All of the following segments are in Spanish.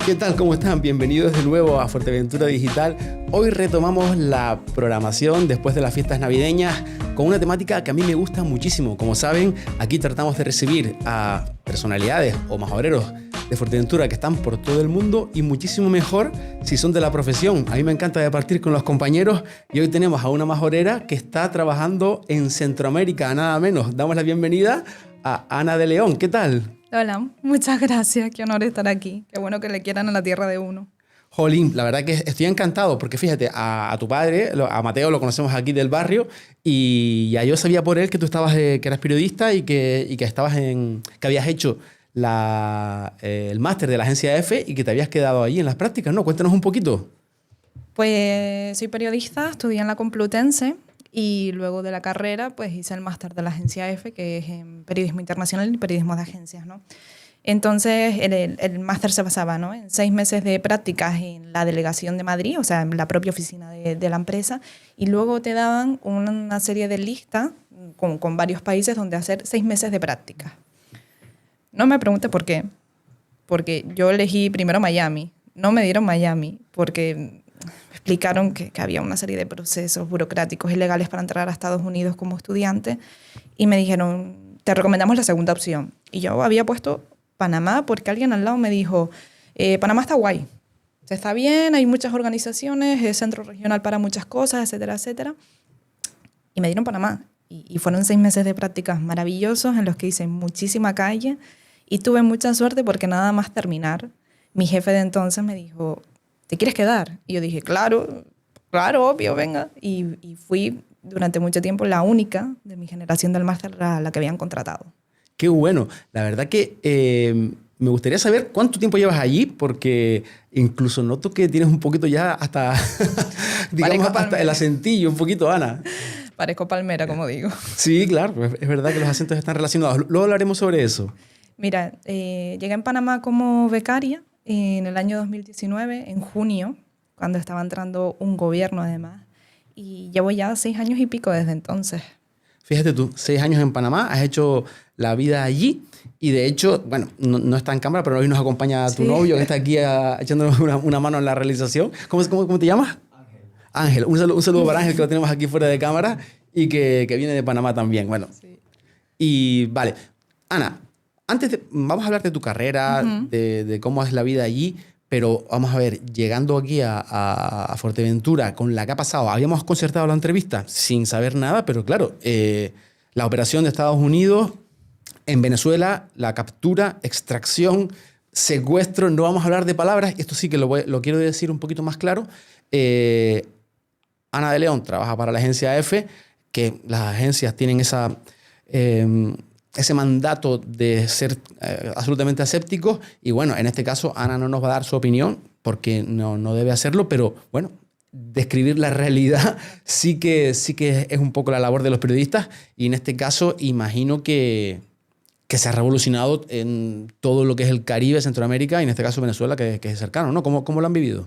¿Qué tal? ¿Cómo están? Bienvenidos de nuevo a Fuerteventura Digital. Hoy retomamos la programación después de las fiestas navideñas con una temática que a mí me gusta muchísimo. Como saben, aquí tratamos de recibir a personalidades o majoreros de Fuerteventura que están por todo el mundo y muchísimo mejor si son de la profesión. A mí me encanta departir con los compañeros y hoy tenemos a una majorera que está trabajando en Centroamérica, nada menos. Damos la bienvenida a Ana de León. ¿Qué tal? Hola, muchas gracias, qué honor estar aquí. Qué bueno que le quieran a la tierra de uno. Jolín, la verdad que estoy encantado porque fíjate, a tu padre, a Mateo, lo conocemos aquí del barrio y ya yo sabía por él que tú estabas, que eras periodista y que estabas que habías hecho el máster de la agencia EFE y que te habías quedado ahí en las prácticas, ¿no? Cuéntanos un poquito. Pues soy periodista, estudié en la Complutense y luego de la carrera pues hice el máster de la agencia EFE, que es en periodismo internacional y periodismo de agencias, ¿no? Entonces, el máster se basaba, ¿no?, en 6 meses de prácticas en la delegación de Madrid, o sea, en la propia oficina de la empresa, y luego te daban una serie de listas con varios países donde hacer 6 meses de prácticas. No me pregunte por qué, porque yo elegí primero Miami. No me dieron Miami porque me explicaron que había una serie de procesos burocráticos y legales para entrar a Estados Unidos como estudiante y me dijeron, te recomendamos la segunda opción. Y yo había puesto Panamá porque alguien al lado me dijo, Panamá está guay, está bien, hay muchas organizaciones, es centro regional para muchas cosas, etcétera, etcétera. Y me dieron Panamá. Y fueron 6 meses de prácticas maravillosos en los que hice muchísima calle y tuve mucha suerte porque nada más terminar, mi jefe de entonces me dijo, ¿te quieres quedar? Y yo dije, claro, obvio, venga. Y fui durante mucho tiempo la única de mi generación del máster a la que habían contratado. Qué bueno. La verdad que me gustaría saber cuánto tiempo llevas allí, porque incluso noto que tienes un poquito ya hasta, digamos, hasta el acentillo, un poquito, Ana. Parezco palmera, como digo. Sí, claro, es verdad que los acentos están relacionados. Luego hablaremos sobre eso. Mira, llegué en Panamá como becaria en el año 2019, en junio, cuando estaba entrando un gobierno además, y llevo ya 6 años y pico desde entonces. Fíjate tú, 6 años en Panamá, has hecho la vida allí y de hecho, bueno, no está en cámara, pero hoy nos acompaña tu novio que está aquí echándonos una mano en la realización. ¿Cómo te llamas? Ángel. Un saludo para Ángel, que lo tenemos aquí fuera de cámara y que viene de Panamá también. Bueno, sí. Y vale, Ana, vamos a hablar de tu carrera, de cómo es la vida allí, pero vamos a ver, llegando aquí a Fuerteventura, con la que ha pasado, habíamos concertado la entrevista sin saber nada, pero claro, la operación de Estados Unidos en Venezuela, la captura, extracción, secuestro, no vamos a hablar de palabras, esto sí que lo quiero decir un poquito más claro. Ana de León trabaja para la agencia EFE, que las agencias tienen ese mandato de ser absolutamente asépticos y bueno, en este caso Ana no nos va a dar su opinión porque no debe hacerlo, pero bueno, describir la realidad sí que es un poco la labor de los periodistas y en este caso imagino que se ha revolucionado en todo lo que es el Caribe, Centroamérica y en este caso Venezuela, que es cercano, ¿no? ¿Cómo lo han vivido?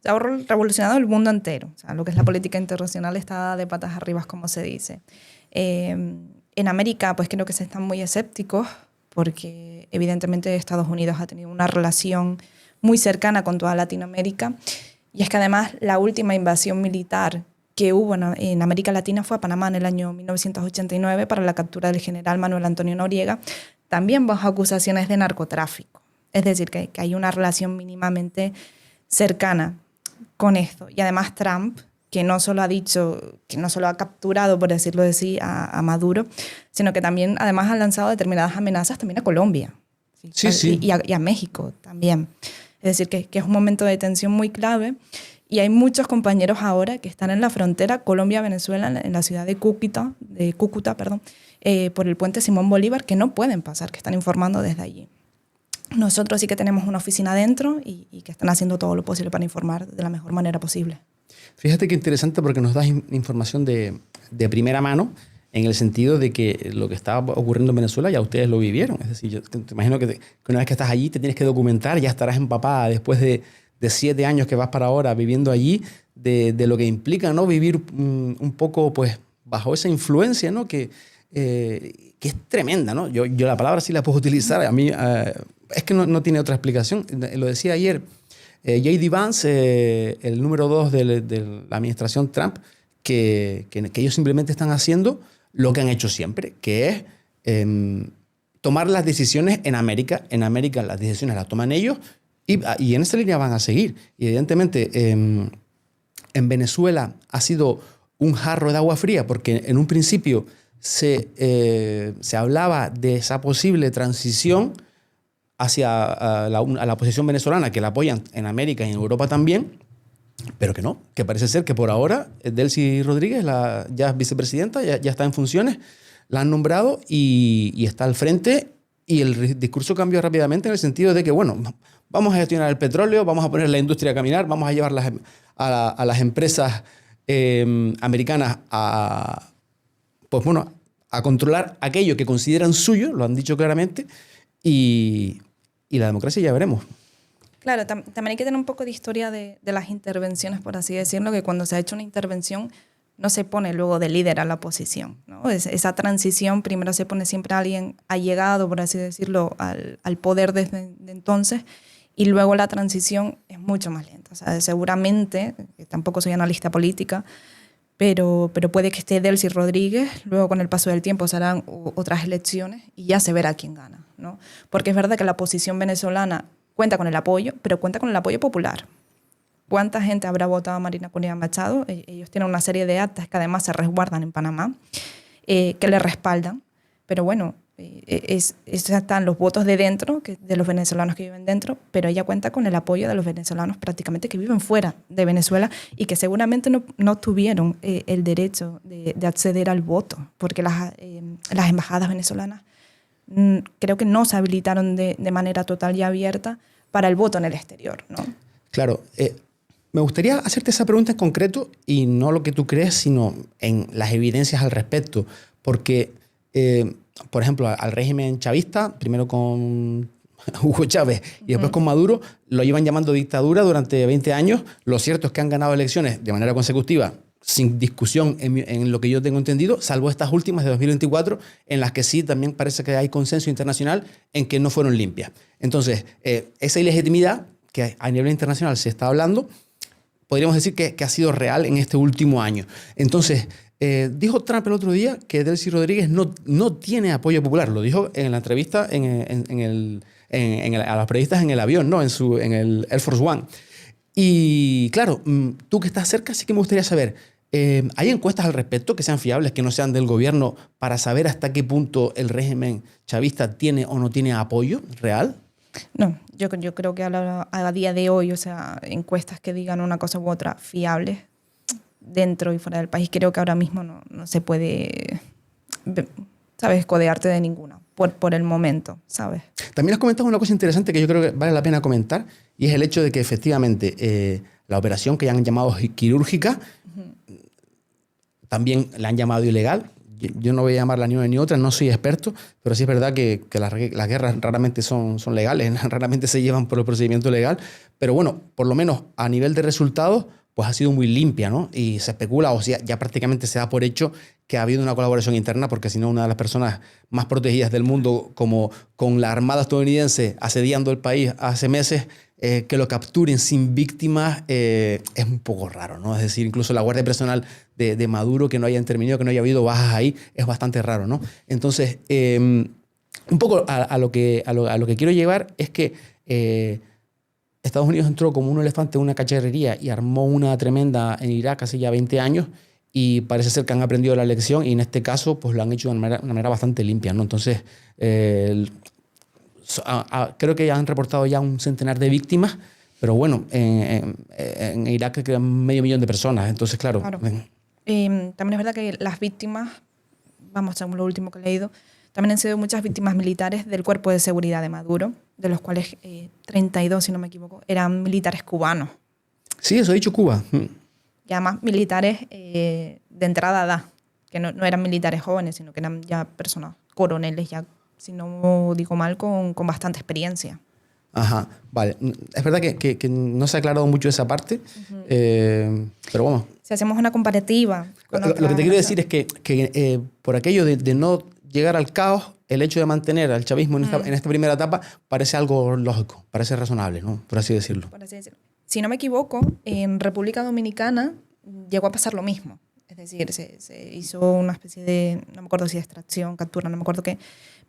Se ha revolucionado el mundo entero. O sea, lo que es la política internacional está de patas arriba, como se dice. En América, pues creo que se están muy escépticos porque evidentemente Estados Unidos ha tenido una relación muy cercana con toda Latinoamérica. Y es que además la última invasión militar que hubo en América Latina fue a Panamá en el año 1989 para la captura del general Manuel Antonio Noriega, también bajo acusaciones de narcotráfico. Es decir, que hay una relación mínimamente cercana con esto. Y además Trump, que no solo ha dicho, que no solo ha capturado, por decirlo así, a Maduro, sino que también además ha lanzado determinadas amenazas también a Colombia. Sí. Y a México también. Es decir, que es un momento de tensión muy clave y hay muchos compañeros ahora que están en la frontera Colombia-Venezuela, en la ciudad de Cúcuta, por el puente Simón Bolívar, que no pueden pasar, que están informando desde allí. Nosotros sí que tenemos una oficina dentro y que están haciendo todo lo posible para informar de la mejor manera posible. Fíjate qué interesante porque nos das información de primera mano en el sentido de que lo que estaba ocurriendo en Venezuela ya ustedes lo vivieron. Es decir, yo te imagino que una vez que estás allí te tienes que documentar, ya estarás empapada después de 7 años que vas para ahora viviendo allí, de lo que implica, ¿no? Vivir un poco pues bajo esa influencia, ¿no? Que que es tremenda, ¿no? Yo la palabra sí la puedo utilizar. A mí es que no tiene otra explicación. Lo decía ayer J.D. Vance, el número 2 de la administración Trump, que ellos simplemente están haciendo lo que han hecho siempre, que es tomar las decisiones en América. En América las decisiones las toman ellos y en esa línea van a seguir. Y evidentemente en Venezuela ha sido un jarro de agua fría porque en un principio se hablaba de esa posible transición hacia a la oposición venezolana, que la apoyan en América y en Europa también, pero que no, que parece ser que por ahora Delcy Rodríguez, ya es vicepresidenta, ya está en funciones, la han nombrado y está al frente, y el discurso cambió rápidamente en el sentido de que, bueno, vamos a gestionar el petróleo, vamos a poner la industria a caminar, vamos a llevar a las empresas americanas pues bueno, a controlar aquello que consideran suyo, lo han dicho claramente, y la democracia ya veremos. Claro, también hay que tener un poco de historia de las intervenciones, por así decirlo, que cuando se ha hecho una intervención no se pone luego de líder a la oposición, ¿no? Esa transición, primero se pone siempre alguien allegado, por así decirlo, al poder desde entonces, y luego la transición es mucho más lenta. O sea, seguramente, tampoco soy analista política, pero puede que esté Delcy Rodríguez, luego con el paso del tiempo se harán otras elecciones y ya se verá quién gana, ¿no? Porque es verdad que la oposición venezolana cuenta con el apoyo, pero cuenta con el apoyo popular. ¿Cuánta gente habrá votado a Marina Corina Machado? Ellos tienen una serie de actas que además se resguardan en Panamá, que le respaldan. Pero bueno, están los votos de dentro, de los venezolanos que viven dentro, pero ella cuenta con el apoyo de los venezolanos prácticamente que viven fuera de Venezuela y que seguramente no tuvieron el derecho de acceder al voto, porque las embajadas venezolanas creo que no se habilitaron de manera total y abierta para el voto en el exterior, ¿no? Claro. Me gustaría hacerte esa pregunta en concreto y no lo que tú crees, sino en las evidencias al respecto. Porque, por ejemplo, al régimen chavista, primero con Hugo Chávez y después con Maduro, lo iban llamando dictadura durante 20 años. Lo cierto es que han ganado elecciones de manera consecutiva, sin discusión en lo que yo tengo entendido, salvo estas últimas de 2024, en las que sí también parece que hay consenso internacional en que no fueron limpias. Entonces, esa ilegitimidad que a nivel internacional se está hablando, podríamos decir que ha sido real en este último año. Entonces, dijo Trump el otro día que Delcy Rodríguez no tiene apoyo popular. Lo dijo en la entrevista a los periodistas en el avión, ¿no? en el Air Force One. Y claro, tú que estás cerca, sí que me gustaría saber, ¿hay encuestas al respecto que sean fiables, que no sean del gobierno, para saber hasta qué punto el régimen chavista tiene o no tiene apoyo real? No, yo creo que a día de hoy, o sea, encuestas que digan una cosa u otra fiables dentro y fuera del país, creo que ahora mismo no se puede, ¿sabes?, codearte de ninguna por el momento, ¿sabes? También has comentado una cosa interesante que yo creo que vale la pena comentar, y es el hecho de que efectivamente la operación que ya han llamado quirúrgica, también la han llamado ilegal. Yo no voy a llamarla ni una ni otra, no soy experto, pero sí es verdad que las guerras raramente son legales, raramente se llevan por el procedimiento legal, pero bueno, por lo menos a nivel de resultados, pues ha sido muy limpia, ¿no? Y se especula, o sea, ya prácticamente se da por hecho que ha habido una colaboración interna, porque si no, una de las personas más protegidas del mundo, como con la Armada estadounidense asediando el país hace meses, que lo capturen sin víctimas es un poco raro, ¿no? Es decir, incluso la Guardia Personal de Maduro, que no haya intervenido, que no haya habido bajas ahí, es bastante raro, ¿no? Entonces, un poco a lo que quiero llevar es que Estados Unidos entró como un elefante en una cacharrería y armó una tremenda en Irak hace ya 20 años, y parece ser que han aprendido la lección, y en este caso pues lo han hecho de una manera bastante limpia, ¿no? Entonces, creo que ya han reportado ya un centenar de víctimas, pero bueno, en Irak quedan 500.000 de personas, entonces claro. También es verdad que las víctimas, vamos, según lo último que he leído, también han sido muchas víctimas militares del cuerpo de seguridad de Maduro, de los cuales 32, si no me equivoco, eran militares cubanos. Sí, eso ha dicho Cuba. Y además militares de entrada edad, que no eran militares jóvenes, sino que eran ya personas, coroneles ya, si no digo mal, con bastante experiencia. Ajá, vale. Es verdad que no se ha aclarado mucho esa parte, pero bueno. Si hacemos una comparativa con Lo que te quiero decir es que por aquello de no llegar al caos, el hecho de mantener al chavismo en esta primera etapa parece algo lógico, parece razonable, ¿no? Por así decirlo. Por así decirlo. Si no me equivoco, en República Dominicana llegó a pasar lo mismo. Es decir, se hizo una especie de, no me acuerdo si de extracción, captura, no me acuerdo qué,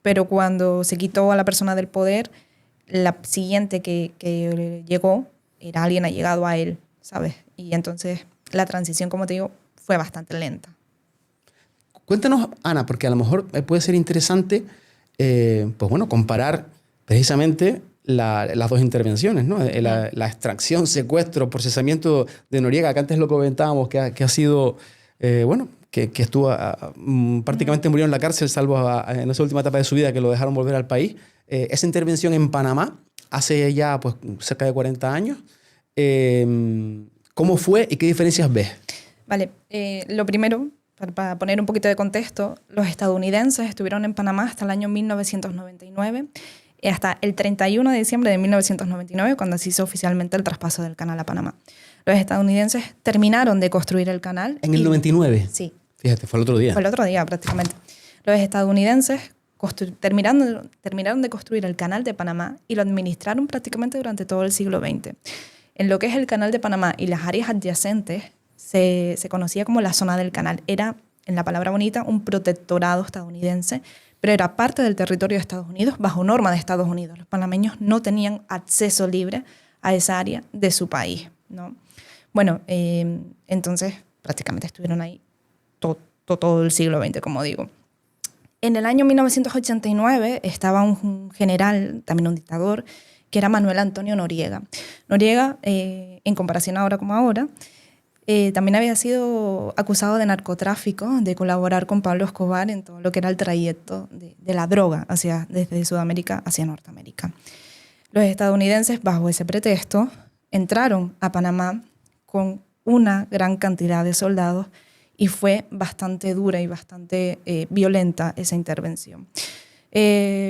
pero cuando se quitó a la persona del poder, la siguiente que llegó era alguien allegado a él, ¿sabes? Y entonces la transición, como te digo, fue bastante lenta. Cuéntanos, Ana, porque a lo mejor puede ser interesante pues bueno, comparar precisamente las dos intervenciones, ¿no? La extracción, secuestro, procesamiento de Noriega, que antes lo comentábamos, que ha sido, bueno, que estuvo prácticamente murió en la cárcel, salvo en esa última etapa de su vida que lo dejaron volver al país. Esa intervención en Panamá hace ya pues, cerca de 40 años. ¿Cómo fue y qué diferencias ves? Vale, lo primero, para poner un poquito de contexto, los estadounidenses estuvieron en Panamá hasta el año 1999, hasta el 31 de diciembre de 1999, cuando se hizo oficialmente el traspaso del canal a Panamá. Los estadounidenses terminaron de construir el canal. ¿En el 99? Sí. Fíjate, fue el otro día. Fue el otro día, prácticamente. Los estadounidenses terminaron de construir el canal de Panamá y lo administraron prácticamente durante todo el siglo XX. En lo que es el canal de Panamá y las áreas adyacentes, se conocía como la zona del canal. Era, en la palabra bonita, un protectorado estadounidense, pero era parte del territorio de Estados Unidos bajo norma de Estados Unidos. Los panameños no tenían acceso libre a esa área de su país, ¿no? Bueno, entonces prácticamente estuvieron ahí todo el siglo XX, como digo. En el año 1989 estaba un general, también un dictador, que era Manuel Antonio Noriega. Noriega, en comparación ahora como ahora, también había sido acusado de narcotráfico, de colaborar con Pablo Escobar en todo lo que era el trayecto de la droga desde Sudamérica hacia Norteamérica. Los estadounidenses, bajo ese pretexto, entraron a Panamá con una gran cantidad de soldados y fue bastante dura y bastante violenta esa intervención.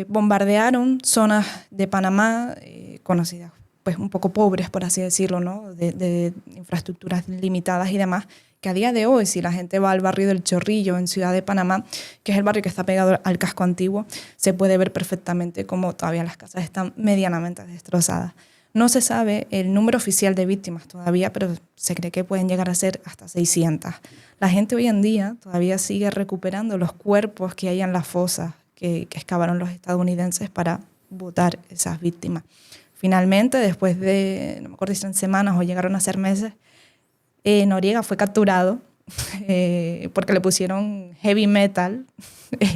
Bombardearon zonas de Panamá conocidas, pues un poco pobres, por así decirlo, ¿no? De infraestructuras limitadas y demás, que a día de hoy, si la gente va al barrio del Chorrillo, en Ciudad de Panamá, que es el barrio que está pegado al casco antiguo, se puede ver perfectamente cómo todavía las casas están medianamente destrozadas. No se sabe el número oficial de víctimas todavía, pero se cree que pueden llegar a ser hasta 600. La gente hoy en día todavía sigue recuperando los cuerpos que hay en las fosas que excavaron los estadounidenses para botar esas víctimas. Finalmente, después de, no me acuerdo si eran semanas o llegaron a ser meses, Noriega fue capturado porque le pusieron heavy metal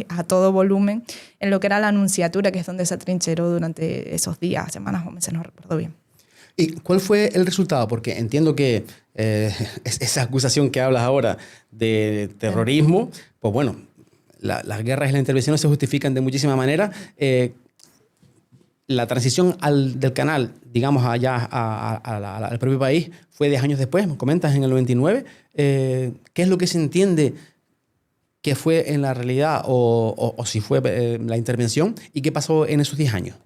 a todo volumen en lo que era la Anunciatura, que es donde se atrincheró durante esos días, semanas o meses, no recuerdo bien. ¿Y cuál fue el resultado? Porque entiendo que esa acusación que hablas ahora de terrorismo, pues bueno, las guerras y las intervenciones se justifican de muchísimas maneras. La transición del canal, digamos, allá al propio país fue 10 años después, me comentas, en el 99. ¿Qué es lo que se entiende que fue en la realidad o si fue la intervención y qué pasó en esos 10 años?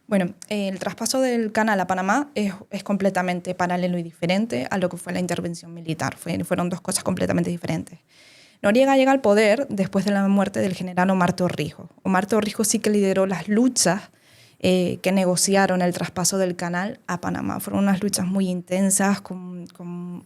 Bueno, el traspaso del canal a Panamá es completamente paralelo y diferente a lo que fue la intervención militar. Fueron dos cosas completamente diferentes. Noriega llega al poder después de la muerte del general Omar Torrijos. Omar Torrijos sí que lideró las luchas que negociaron el traspaso del canal a Panamá. Fueron unas luchas muy intensas, con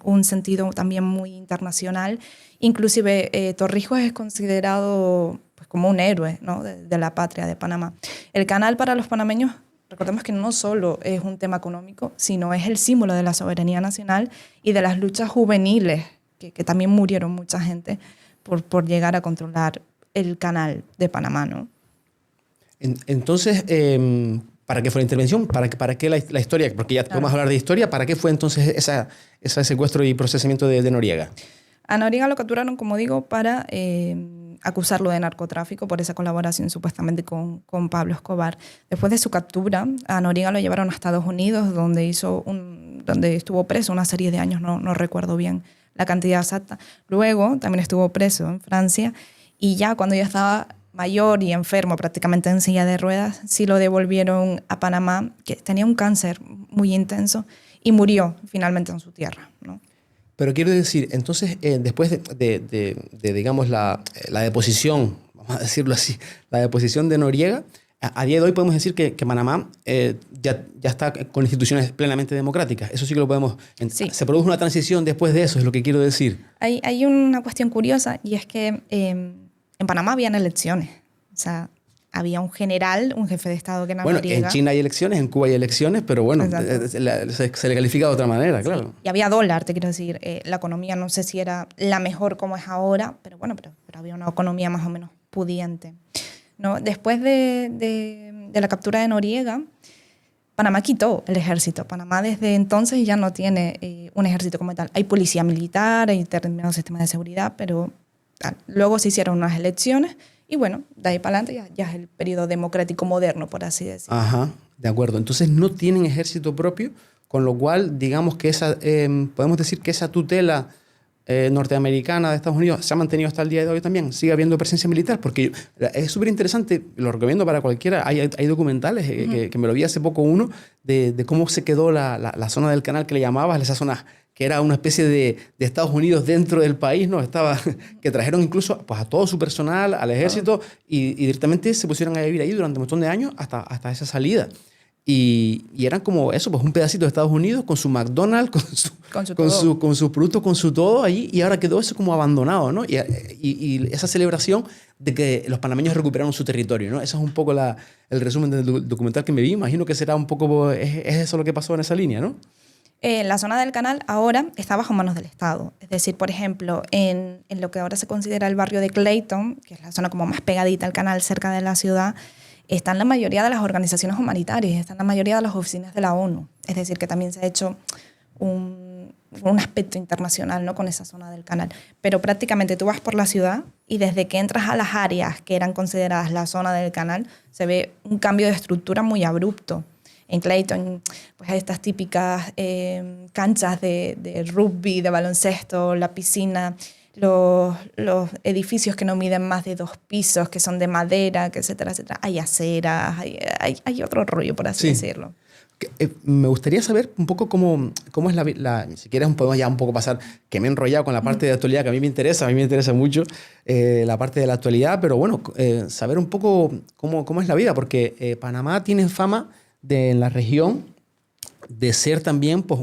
un sentido también muy internacional. Inclusive Torrijos es considerado pues, como un héroe, ¿no? de la patria de Panamá. El canal para los panameños, recordemos que no solo es un tema económico, sino es el símbolo de la soberanía nacional y de las luchas juveniles, que también murieron mucha gente por llegar a controlar el canal de Panamá, ¿no? Entonces, ¿para qué fue la intervención? ¿Para qué la historia? Porque ya vamos a hablar de historia. ¿Para qué fue entonces ese secuestro y procesamiento de Noriega? A Noriega lo capturaron, como digo, para acusarlo de narcotráfico por esa colaboración supuestamente con Pablo Escobar. Después de su captura, a Noriega lo llevaron a Estados Unidos, donde estuvo preso una serie de años, no recuerdo bien la cantidad exacta. Luego también estuvo preso en Francia y ya cuando ya estaba mayor y enfermo, prácticamente en silla de ruedas, sí lo devolvieron a Panamá, que tenía un cáncer muy intenso y murió finalmente en su tierra, ¿no? Pero quiero decir, entonces, después digamos, la deposición, vamos a decirlo así, la deposición de Noriega, a día de hoy podemos decir que Panamá ya está con instituciones plenamente democráticas. Eso sí que lo podemos... Sí. Se produjo una transición después de eso, es lo que quiero decir. Hay una cuestión curiosa y es que en Panamá habían elecciones. O sea, había un general, un jefe de Estado que era Noriega. En China hay elecciones, en Cuba hay elecciones, pero bueno, se le califica de otra manera, claro. Sí. Y había dólar, te quiero decir. La economía no sé si era la mejor como es ahora, pero bueno, pero había una economía más o menos pudiente, ¿no? Después de la captura de Noriega, Panamá quitó el ejército. Panamá desde entonces ya no tiene un ejército como tal. Hay policía militar, hay determinados sistemas de seguridad, pero tal. Luego se hicieron unas elecciones y bueno, de ahí para adelante ya es el periodo democrático moderno, por así decirlo. Ajá, de acuerdo. Entonces no tienen ejército propio, con lo cual digamos que podemos decir que esa tutela norteamericana de Estados Unidos se ha mantenido hasta el día de hoy también. Sigue habiendo presencia militar, porque es súper interesante, lo recomiendo para cualquiera. Hay documentales que me lo vi hace poco uno, de cómo se quedó la zona del canal que le llamabas, esa zona que era una especie de Estados Unidos dentro del país, ¿no? Que trajeron incluso pues, a todo su personal, al ejército, y directamente se pusieron a vivir ahí durante un montón de años hasta esa salida. Y eran como eso, pues un pedacito de Estados Unidos con su McDonald's, con sus productos, con su todo allí, y ahora quedó eso como abandonado, ¿no? Y esa celebración de que los panameños recuperaron su territorio, ¿no? Eso es un poco el resumen del documental que me vi. Imagino que será un poco, es eso lo que pasó en esa línea, ¿no? La zona del canal ahora está bajo manos del Estado. Es decir, por ejemplo, en lo que ahora se considera el barrio de Clayton, que es la zona como más pegadita al canal, cerca de la ciudad, están la mayoría de las organizaciones humanitarias, están la mayoría de las oficinas de la ONU. Es decir, que también se ha hecho un aspecto internacional, ¿no? Con esa zona del canal. Pero prácticamente tú vas por la ciudad y desde que entras a las áreas que eran consideradas la zona del canal, se ve un cambio de estructura muy abrupto. En Clayton, pues hay estas típicas canchas de rugby, de baloncesto, la piscina, los edificios que no miden más de 2 pisos, que son de madera, que etcétera, etcétera. Hay aceras, hay otro rollo, por así decirlo. Me gustaría saber un poco cómo es si quieres podemos ya un poco pasar, que me he enrollado con la parte de actualidad que a mí me interesa mucho la parte de la actualidad, pero bueno, saber un poco cómo es la vida, porque Panamá tiene fama en la región de ser también pues,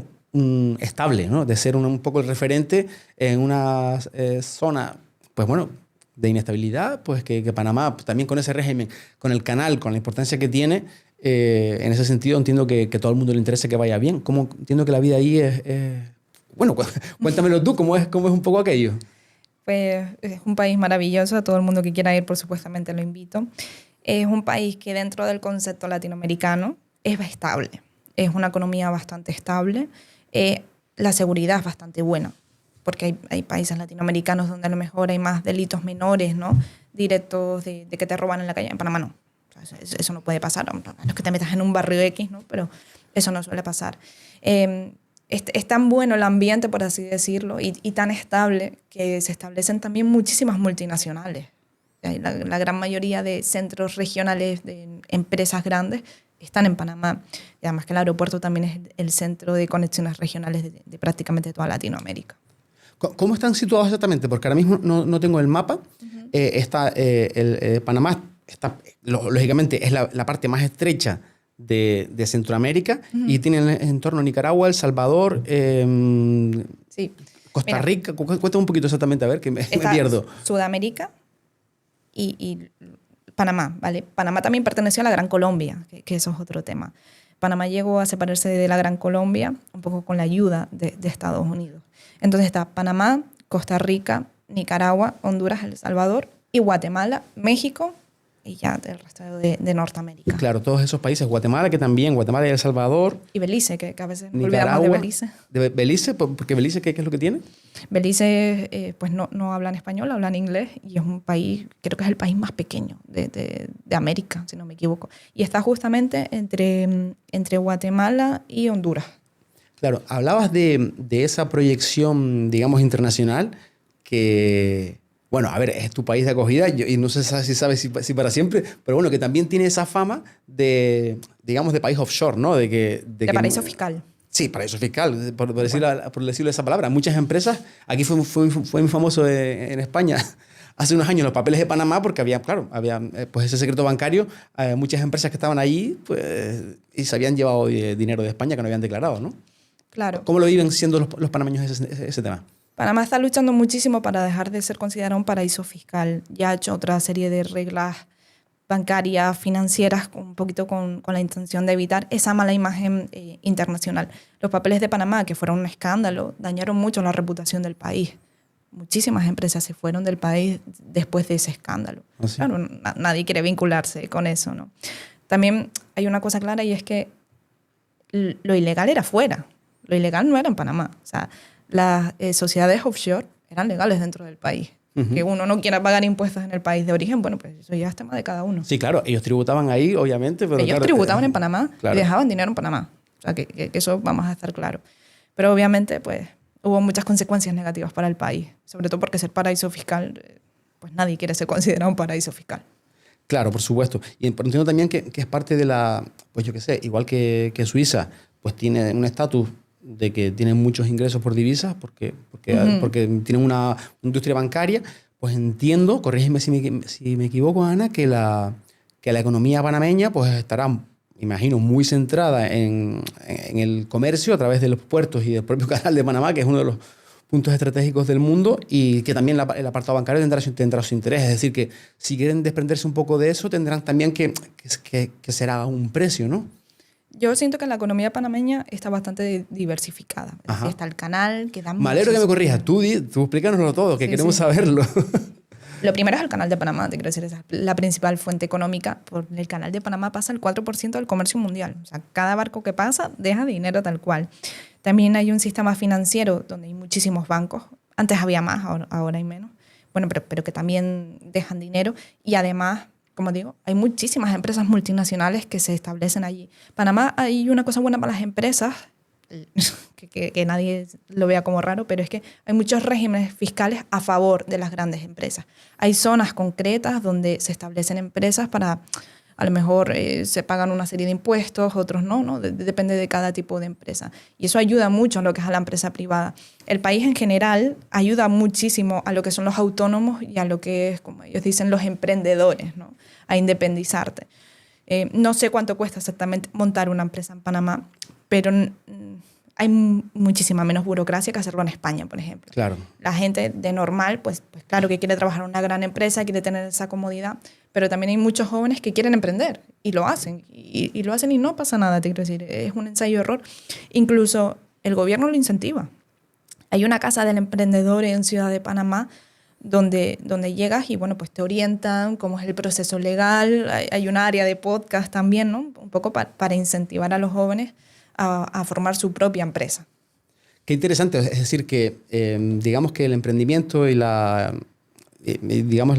estable, ¿no? De ser un poco el referente en una zona, pues bueno, de inestabilidad, pues que Panamá también con ese régimen, con el canal, con la importancia que tiene, en ese sentido entiendo que todo el mundo le interesa que vaya bien. Entiendo que la vida ahí es... Bueno, cuéntamelo tú, ¿cómo es un poco aquello? Pues es un país maravilloso, a todo el mundo que quiera ir, por supuestamente lo invito. Es un país que dentro del concepto latinoamericano es estable, es una economía bastante estable, la seguridad es bastante buena, porque hay países latinoamericanos donde a lo mejor hay más delitos menores, ¿no? Directos de que te roban en la calle. En Panamá no, eso no puede pasar, a menos que te metas en un barrio X, ¿no? Pero eso no suele pasar. Es tan bueno el ambiente, por así decirlo, y tan estable que se establecen también muchísimas multinacionales. La gran mayoría de centros regionales de empresas grandes están en Panamá. Y además que el aeropuerto también es el centro de conexiones regionales de prácticamente toda Latinoamérica. ¿Cómo están situados exactamente? Porque ahora mismo no tengo el mapa. Panamá está, lógicamente, es la parte más estrecha de Centroamérica y tiene en torno a Nicaragua, El Salvador, sí. Costa Rica. Cuéntame un poquito exactamente, a ver, que me pierdo. Sudamérica y Panamá, ¿vale? Panamá también perteneció a la Gran Colombia, que eso es otro tema. Panamá llegó a separarse de la Gran Colombia un poco con la ayuda de Estados Unidos. Entonces está Panamá, Costa Rica, Nicaragua, Honduras, El Salvador y Guatemala, México y ya el resto de Norteamérica. Claro, todos esos países. Guatemala y El Salvador. Y Belice, que a veces Nicaragua, olvidamos de Belice. ¿De Belice? Porque Belice, ¿qué es lo que tiene? Belice pues no hablan español, hablan inglés y es un país, creo que es el país más pequeño de América, si no me equivoco. Y está justamente entre Guatemala y Honduras. Claro, hablabas de esa proyección, digamos, internacional que... Bueno, a ver, es tu país de acogida y no sé si sabes si para siempre, pero bueno, que también tiene esa fama de, digamos, de país offshore, ¿no? De paraíso fiscal. Sí, paraíso fiscal, por decirlo esa palabra. Muchas empresas, aquí fue muy famoso en España hace unos años los papeles de Panamá porque había pues ese secreto bancario, muchas empresas que estaban ahí pues, y se habían llevado dinero de España que no habían declarado, ¿no? Claro. ¿Cómo lo viven siendo los panameños ese tema? Panamá está luchando muchísimo para dejar de ser considerado un paraíso fiscal. Ya ha hecho otra serie de reglas bancarias, financieras, un poquito con la intención de evitar esa mala imagen internacional. Los papeles de Panamá, que fueron un escándalo, dañaron mucho la reputación del país. Muchísimas empresas se fueron del país después de ese escándalo. ¿Ah, sí? Claro, nadie quiere vincularse con eso, ¿no? También hay una cosa clara y es que lo ilegal era fuera. Lo ilegal no era en Panamá. O sea, las sociedades offshore eran legales dentro del país. Que uno no quiera pagar impuestos en el país de origen, bueno, pues eso ya es tema de cada uno. Sí, claro, ellos tributaban ahí, obviamente, pero ellos claro, tributaban en Panamá claro. y dejaban dinero en Panamá. O sea, que eso vamos a estar claro. Pero obviamente, pues, hubo muchas consecuencias negativas para el país. Sobre todo porque ser paraíso fiscal, pues nadie quiere ser considerado un paraíso fiscal. Claro, por supuesto. Y entiendo también que es parte de la, pues yo qué sé, igual que Suiza, pues tiene un estatus de que tienen muchos ingresos por divisas porque tienen una industria bancaria, pues entiendo, corrígeme si me equivoco, Ana, que la economía panameña pues estará, imagino, muy centrada en el comercio a través de los puertos y del propio canal de Panamá, que es uno de los puntos estratégicos del mundo, y que también el apartado bancario tendrá su interés. Es decir, que si quieren desprenderse un poco de eso, tendrán también que será un precio, ¿no? Yo siento que la economía panameña está bastante diversificada. Así está el canal, que da Me alegro que me corrijas. Tú explícanoslo todo, que queremos saberlo. Lo primero es el canal de Panamá, te quiero decir, esa es la principal fuente económica. Por el canal de Panamá pasa el 4% del comercio mundial. O sea, cada barco que pasa deja dinero tal cual. También hay un sistema financiero donde hay muchísimos bancos. Antes había más, ahora hay menos. Bueno, pero que también dejan dinero. Y además, como digo, hay muchísimas empresas multinacionales que se establecen allí. Panamá hay una cosa buena para las empresas, que nadie lo vea como raro, pero es que hay muchos regímenes fiscales a favor de las grandes empresas. Hay zonas concretas donde se establecen empresas para, a lo mejor se pagan una serie de impuestos, otros no, depende de cada tipo de empresa. Y eso ayuda mucho a lo que es a la empresa privada. El país en general ayuda muchísimo a lo que son los autónomos y a lo que es, como ellos dicen, los emprendedores, ¿no? A independizarte. No sé cuánto cuesta exactamente montar una empresa en Panamá, pero hay muchísima menos burocracia que hacerlo en España, por ejemplo. Claro. La gente de normal, pues claro que quiere trabajar en una gran empresa, quiere tener esa comodidad, pero también hay muchos jóvenes que quieren emprender y lo hacen. Y lo hacen y no pasa nada, te quiero decir. Es un ensayo-error. Incluso el gobierno lo incentiva. Hay una casa del emprendedor en Ciudad de Panamá donde llegas y bueno, pues te orientan cómo es el proceso legal. Hay un área de podcast también, ¿no? Un poco para incentivar a los jóvenes a formar su propia empresa. Qué interesante. Es decir, que digamos que el emprendimiento y digamos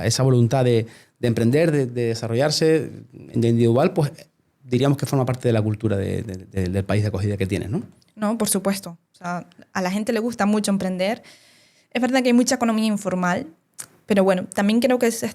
esa voluntad de emprender, de desarrollarse de individual, pues diríamos que forma parte de la cultura del país de acogida que tienes, ¿no? No, por supuesto. O sea, a la gente le gusta mucho emprender. Es verdad que hay mucha economía informal, pero bueno, también creo que se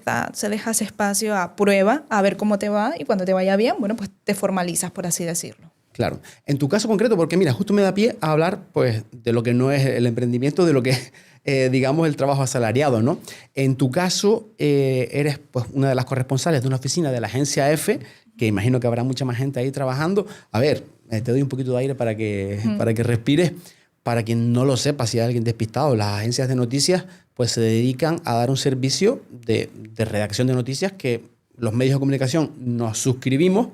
deja ese espacio a prueba, a ver cómo te va, y cuando te vaya bien, bueno, pues te formalizas, por así decirlo. Claro. En tu caso concreto, porque mira, justo me da pie a hablar pues, de lo que no es el emprendimiento, de lo que es, digamos, el trabajo asalariado, ¿no? En tu caso, eres pues, una de las corresponsales de una oficina de la agencia F, que imagino que habrá mucha más gente ahí trabajando. A ver, te doy un poquito de aire para que respires. Para quien no lo sepa, si hay alguien despistado, las agencias de noticias pues, se dedican a dar un servicio de redacción de noticias que los medios de comunicación nos suscribimos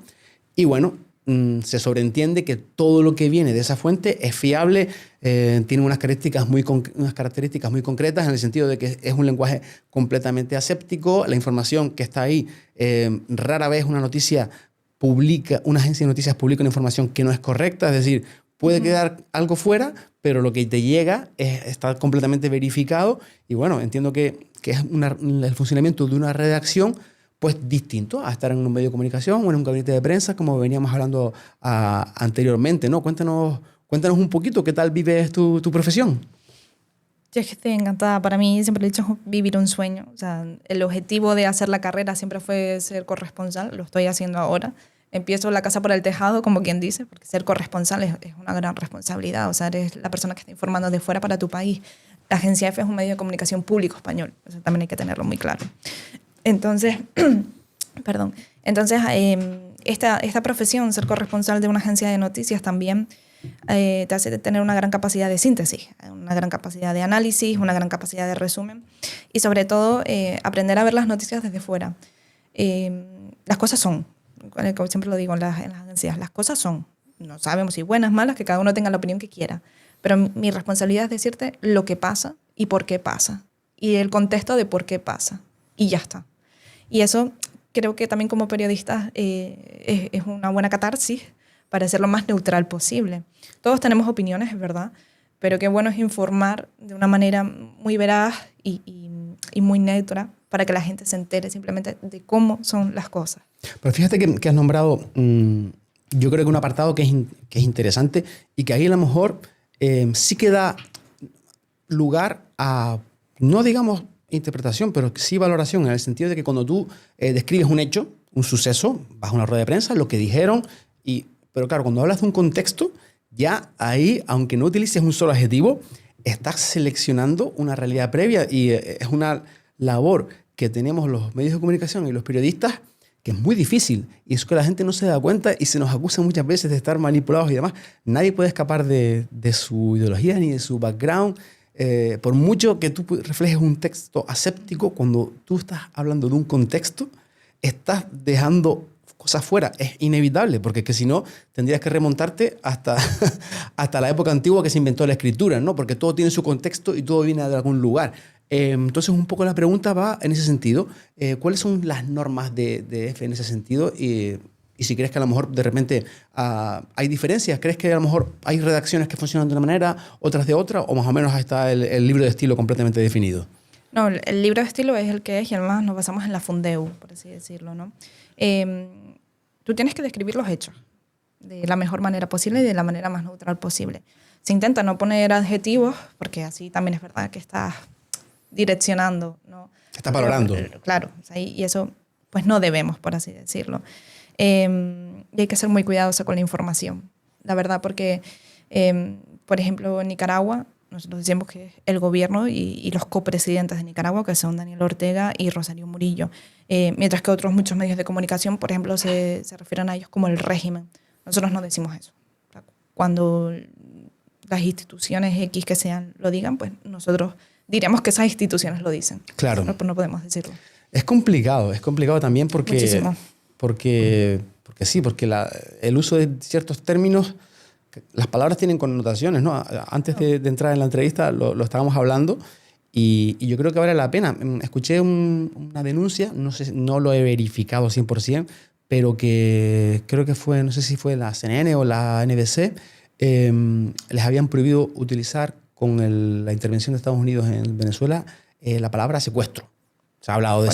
y bueno, se sobreentiende que todo lo que viene de esa fuente es fiable, tiene unas características muy concretas en el sentido de que es un lenguaje completamente aséptico. La información que está ahí, rara vez una agencia de noticias publica una información que no es correcta, es decir, puede quedar algo fuera, pero lo que te llega está completamente verificado y bueno, entiendo que es el funcionamiento de una redacción pues distinto a estar en un medio de comunicación o en un gabinete de prensa, como veníamos hablando anteriormente, ¿no? Cuéntanos un poquito, ¿qué tal vives tu profesión? Yo estoy encantada. Para mí siempre he dicho vivir un sueño. O sea, el objetivo de hacer la carrera siempre fue ser corresponsal, lo estoy haciendo ahora. empiezo la casa por el tejado, como quien dice, porque ser corresponsal es una gran responsabilidad. O sea, eres la persona que está informando de fuera para tu país. La Agencia EFE es un medio de comunicación público español. Eso también hay que tenerlo muy claro. Entonces, perdón. Entonces, esta profesión, ser corresponsal de una agencia de noticias, también te hace tener una gran capacidad de síntesis, una gran capacidad de análisis, una gran capacidad de resumen y, sobre todo, aprender a ver las noticias desde fuera. Las cosas son, como siempre lo digo en las agencias, las cosas son. No sabemos si buenas, malas, que cada uno tenga la opinión que quiera. Pero mi responsabilidad es decirte lo que pasa y por qué pasa. Y el contexto de por qué pasa. Y ya está. Y eso creo que también como periodistas es una buena catarsis para ser lo más neutral posible. Todos tenemos opiniones, es verdad, pero qué bueno es informar de una manera muy veraz y muy neutra para que la gente se entere simplemente de cómo son las cosas. Pero fíjate que has nombrado, yo creo que un apartado que es interesante y que ahí a lo mejor sí que da lugar a, no digamos interpretación, pero sí valoración, en el sentido de que cuando tú describes un hecho, un suceso, vas a una rueda de prensa, lo que dijeron, pero claro, cuando hablas de un contexto, ya ahí, aunque no utilices un solo adjetivo, estás seleccionando una realidad previa y es una labor que tenemos los medios de comunicación y los periodistas que es muy difícil y es que la gente no se da cuenta y se nos acusa muchas veces de estar manipulados y demás. Nadie puede escapar de su ideología ni de su background. Por mucho que tú reflejes un texto aséptico, cuando tú estás hablando de un contexto, estás dejando cosas fuera. Es inevitable, porque es que si no, tendrías que remontarte hasta la época antigua que se inventó la escritura, ¿no? Porque todo tiene su contexto y todo viene de algún lugar. Entonces, un poco la pregunta va en ese sentido. ¿Cuáles son las normas de EFE en ese sentido? Y si crees que a lo mejor de repente hay diferencias, ¿crees que a lo mejor hay redacciones que funcionan de una manera, otras de otra, o más o menos está el libro de estilo completamente definido? No, el libro de estilo es el que es y además nos basamos en la Fundeu, por así decirlo, ¿no? Tú tienes que describir los hechos de la mejor manera posible y de la manera más neutral posible. Se intenta no poner adjetivos, porque así también es verdad que estás direccionando, ¿no? Estás valorando. Claro, y eso pues no debemos, por así decirlo. Y hay que ser muy cuidadoso con la información, la verdad, porque, por ejemplo, en Nicaragua, nosotros decimos que es el gobierno y los copresidentes de Nicaragua, que son Daniel Ortega y Rosario Murillo, mientras que otros muchos medios de comunicación, por ejemplo, se refieren a ellos como el régimen. Nosotros no decimos eso. Cuando las instituciones X que sean lo digan, pues nosotros diremos que esas instituciones lo dicen. Claro. No podemos decirlo. Es complicado también porque... Muchísimo. Porque el uso de ciertos términos, las palabras tienen connotaciones, ¿no? Antes de entrar en la entrevista lo estábamos hablando y yo creo que vale la pena. Escuché una denuncia, no lo he verificado 100%, pero que creo que fue, no sé si fue la CNN o la NBC, les habían prohibido utilizar con la intervención de Estados Unidos en Venezuela la palabra secuestro. Se ha hablado de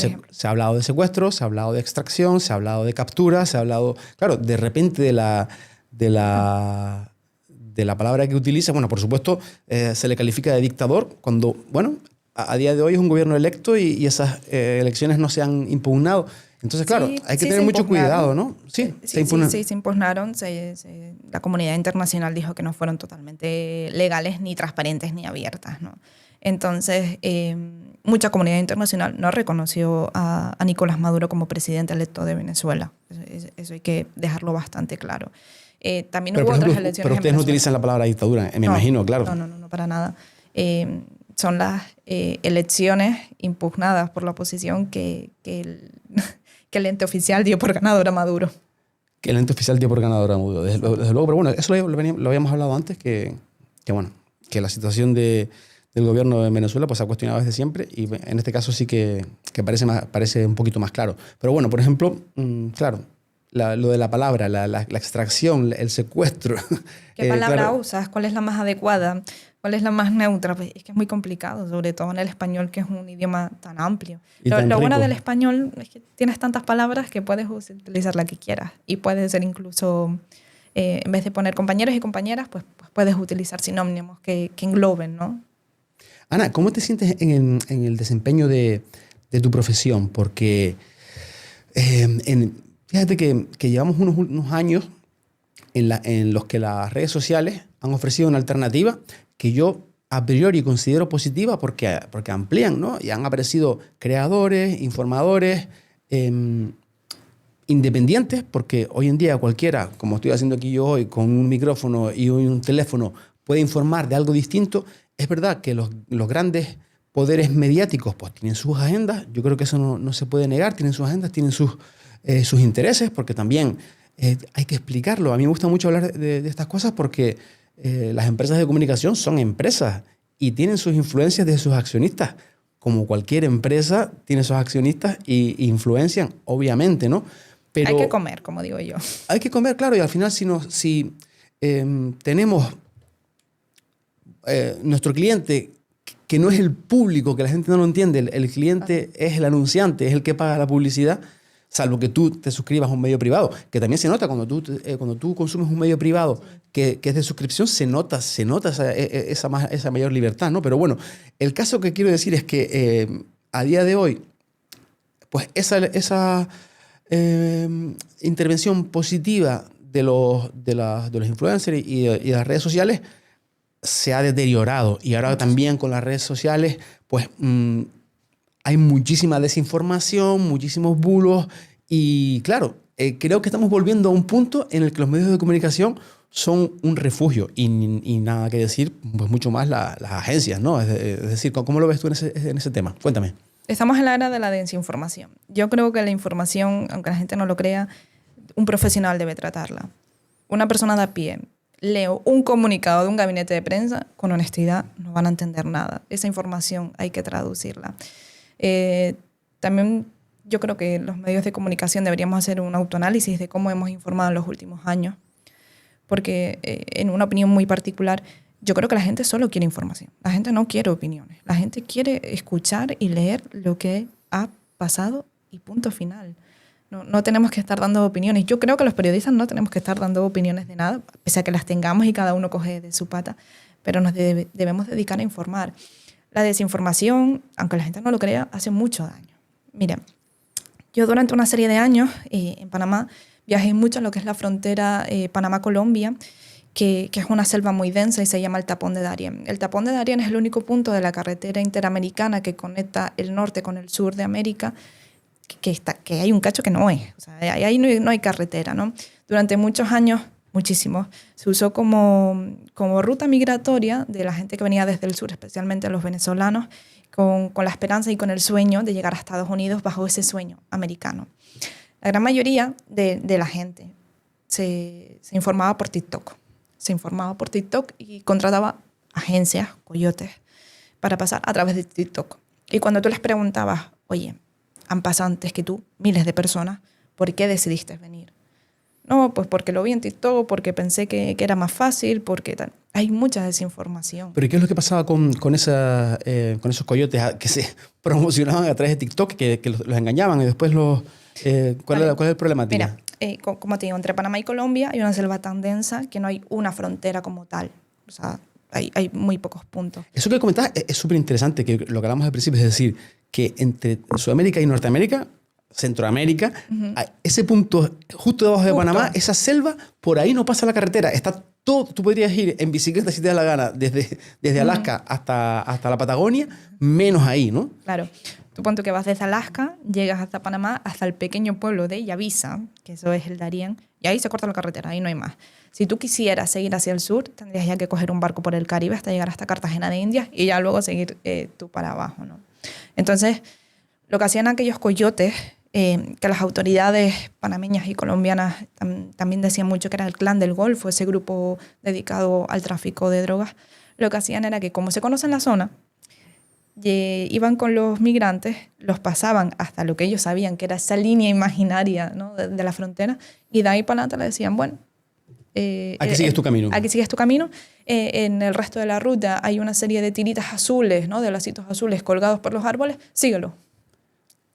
secuestro, se ha hablado de extracción, se ha hablado de captura, se ha hablado, claro, de repente de la palabra que utiliza. Bueno, por supuesto, se le califica de dictador cuando, bueno, a día de hoy es un gobierno electo y esas elecciones no se han impugnado. Entonces, claro, hay que tener mucho cuidado, ¿no? Sí, se impugnaron. La comunidad internacional dijo que no fueron totalmente legales, ni transparentes, ni abiertas, ¿no? Entonces, mucha comunidad internacional no reconoció a Nicolás Maduro como presidente electo de Venezuela. Eso hay que dejarlo bastante claro. También hubo otras elecciones. Pero ustedes no utilizan la palabra dictadura, me imagino, claro. No, para nada. Son las elecciones impugnadas por la oposición que el ente oficial dio por ganador a Maduro. Que el ente oficial dio por ganador a Maduro, desde luego. Pero bueno, eso lo habíamos hablado antes, que la situación del gobierno de Venezuela pues se ha cuestionado desde siempre y en este caso sí que parece un poquito más claro. Pero bueno, por ejemplo, claro, lo de la palabra, la extracción, el secuestro. ¿Qué palabra usas? ¿Cuál es la más adecuada? ¿Cuál es la más neutra? Pues es que es muy complicado, sobre todo en el español, que es un idioma tan amplio. Lo bueno del español es que tienes tantas palabras que puedes utilizar la que quieras. Y puedes ser incluso, en vez de poner compañeros y compañeras, pues puedes utilizar sinónimos que engloben, ¿no? Ana, ¿cómo te sientes en el desempeño de tu profesión? Porque Fíjate que llevamos unos años en los que las redes sociales han ofrecido una alternativa que yo a priori considero positiva porque amplían, ¿no? Y han aparecido creadores, informadores, independientes, porque hoy en día cualquiera, como estoy haciendo aquí yo hoy, con un micrófono y un teléfono, puede informar de algo distinto. Es verdad que los grandes poderes mediáticos pues tienen sus agendas, yo creo que eso no se puede negar, tienen sus agendas, tienen sus intereses, porque también hay que explicarlo. A mí me gusta mucho hablar de estas cosas porque las empresas de comunicación son empresas y tienen sus influencias de sus accionistas. Como cualquier empresa tiene sus accionistas e influencian, obviamente, ¿no? Pero hay que comer, como digo yo. Hay que comer, claro, y al final si tenemos nuestro cliente, que no es el público, que la gente no lo entiende, el cliente es el anunciante, es el que paga la publicidad, salvo que tú te suscribas a un medio privado, que también se nota cuando tú consumes un medio privado que es de suscripción, se nota esa mayor libertad, ¿no? Pero bueno, el caso que quiero decir es que a día de hoy, pues esa intervención positiva de los influencers y de las redes sociales se ha deteriorado. Y ahora también con las redes sociales, pues hay muchísima desinformación, muchísimos bulos y claro, creo que estamos volviendo a un punto en el que los medios de comunicación son un refugio y nada que decir, pues mucho más las agencias, ¿no? Es decir, ¿cómo lo ves tú en ese tema? Cuéntame. Estamos en la era de la desinformación. Yo creo que la información, aunque la gente no lo crea, un profesional debe tratarla. Una persona de a pie, leo un comunicado de un gabinete de prensa, con honestidad no van a entender nada. Esa información hay que traducirla. También yo creo que los medios de comunicación deberíamos hacer un autoanálisis de cómo hemos informado en los últimos años, porque en una opinión muy particular, yo creo que la gente solo quiere información. La gente no quiere opiniones. La gente quiere escuchar y leer lo que ha pasado y punto final. No tenemos que estar dando opiniones. Yo creo que los periodistas no tenemos que estar dando opiniones de nada, pese a que las tengamos y cada uno coge de su pata, pero nos debemos dedicar a informar. La desinformación, aunque la gente no lo crea, hace mucho daño. Mira, yo durante una serie de años en Panamá viajé mucho a lo que es la frontera Panamá-Colombia, que es una selva muy densa y se llama el Tapón de Darién. El Tapón de Darién es el único punto de la carretera interamericana que conecta el norte con el sur de América, que hay un cacho que no es. O sea, ahí no hay carretera, ¿no? Durante muchos años, muchísimos, se usó como ruta migratoria de la gente que venía desde el sur, especialmente los venezolanos, con la esperanza y con el sueño de llegar a Estados Unidos bajo ese sueño americano. La gran mayoría de la gente se informaba por TikTok. Se informaba por TikTok y contrataba agencias, coyotes, para pasar a través de TikTok. Y cuando tú les preguntabas, oye, han pasado antes que tú miles de personas, ¿por qué decidiste venir? No, pues porque lo vi en TikTok, porque pensé que era más fácil, porque tal. Hay mucha desinformación. ¿Pero qué es lo que pasaba con esos coyotes que se promocionaban a través de TikTok, que los engañaban y después ¿cuál es el problema? Mira, como te digo, entre Panamá y Colombia hay una selva tan densa que no hay una frontera como tal. O sea, hay muy pocos puntos. Eso que comentabas es súper interesante, que lo que hablamos al principio, es decir, que entre Sudamérica y Norteamérica, Centroamérica, ese punto justo debajo de Panamá, esa selva, por ahí no pasa la carretera. Está todo, tú podrías ir en bicicleta si te da la gana, desde Alaska hasta la Patagonia, menos ahí, ¿no? Claro. Tú ponte que vas desde Alaska, llegas hasta Panamá, hasta el pequeño pueblo de Yavisa, que eso es el Darién, y ahí se corta la carretera, ahí no hay más. Si tú quisieras seguir hacia el sur, tendrías ya que coger un barco por el Caribe hasta llegar hasta Cartagena de Indias y ya luego seguir tú para abajo, ¿no? Entonces, lo que hacían aquellos coyotes, que las autoridades panameñas y colombianas también decían mucho que era el Clan del Golfo, ese grupo dedicado al tráfico de drogas, lo que hacían era que, como se conoce en la zona, iban con los migrantes, los pasaban hasta lo que ellos sabían que era esa línea imaginaria, ¿no? de la frontera, y de ahí para adelante le decían, bueno, aquí sigues tu camino. Aquí sigues tu camino. En el resto de la ruta hay una serie de tiritas azules, ¿no? De lacitos azules colgados por los árboles, síguelo.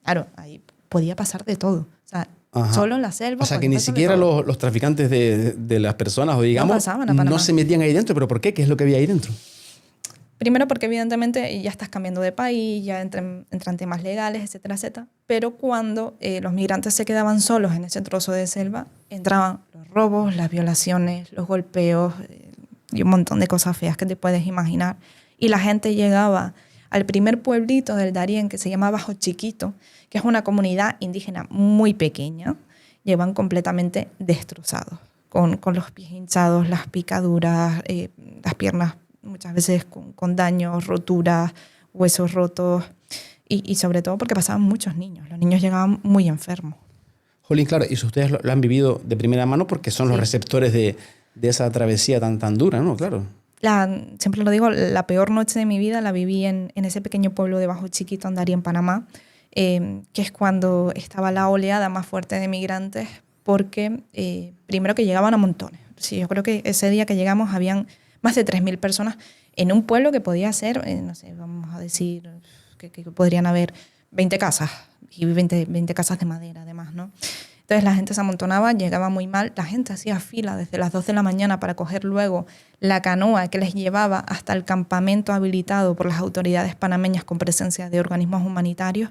Claro, ahí podía pasar de todo. O sea, solo en la selva. O sea, que ni siquiera los traficantes de las personas, o digamos, no pasaban a Panamá. No se metían ahí dentro. ¿Pero por qué? ¿Qué es lo que había ahí dentro? Primero porque evidentemente ya estás cambiando de país, ya entran temas legales, etcétera, etcétera. Pero cuando los migrantes se quedaban solos en ese trozo de selva, entraban los robos, las violaciones, los golpeos y un montón de cosas feas que te puedes imaginar. Y la gente llegaba al primer pueblito del Darién, que se llama Bajo Chiquito, que es una comunidad indígena muy pequeña. Llevan completamente destrozados, con los pies hinchados, las picaduras, las piernas muchas veces con daños, roturas, huesos rotos y sobre todo porque pasaban muchos niños. Los niños llegaban muy enfermos. Jolín, claro, y si ustedes lo han vivido de primera mano porque son los receptores de esa travesía tan dura, ¿no? Claro. Siempre lo digo, la peor noche de mi vida la viví en ese pequeño pueblo de Bajo Chiquito, en Darién, Panamá, que es cuando estaba la oleada más fuerte de migrantes porque primero que llegaban a montones. Sí, yo creo que ese día que llegamos habían más de 3.000 personas en un pueblo que podía ser, no sé, vamos a decir que podrían haber 20 casas y 20 casas de madera además, ¿no? Entonces la gente se amontonaba, llegaba muy mal, la gente hacía fila desde las 2 de la mañana para coger luego la canoa que les llevaba hasta el campamento habilitado por las autoridades panameñas con presencia de organismos humanitarios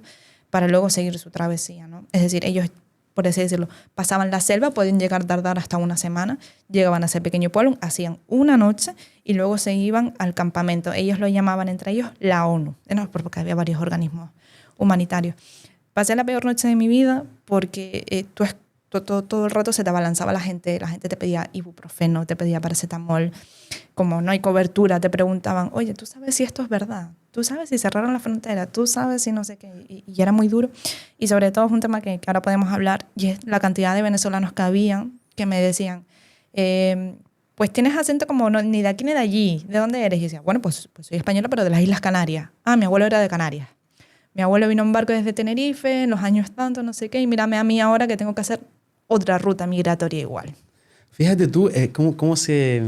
para luego seguir su travesía, ¿no? Es decir, ellos, por así decirlo, pasaban la selva, pueden llegar a tardar hasta una semana, llegaban a ese pequeño pueblo, hacían una noche y luego se iban al campamento. Ellos lo llamaban entre ellos la ONU, ¿no? Porque había varios organismos humanitarios. Pasé la peor noche de mi vida porque todo el rato se te abalanzaba la gente te pedía ibuprofeno, te pedía paracetamol. Como no hay cobertura, te preguntaban, oye, ¿tú sabes si esto es verdad? ¿Tú sabes si cerraron la frontera? ¿Tú sabes si no sé qué? Y era muy duro. Y sobre todo es un tema que ahora podemos hablar, y es la cantidad de venezolanos que habían que me decían, pues tienes acento como ni de aquí ni de allí, ¿de dónde eres? Y yo decía, bueno, pues soy española, pero de las Islas Canarias. Ah, mi abuelo era de Canarias. Mi abuelo vino en barco desde Tenerife, en los años tanto, no sé qué, y mírame a mí ahora que tengo que hacer otra ruta migratoria igual. Fíjate tú cómo se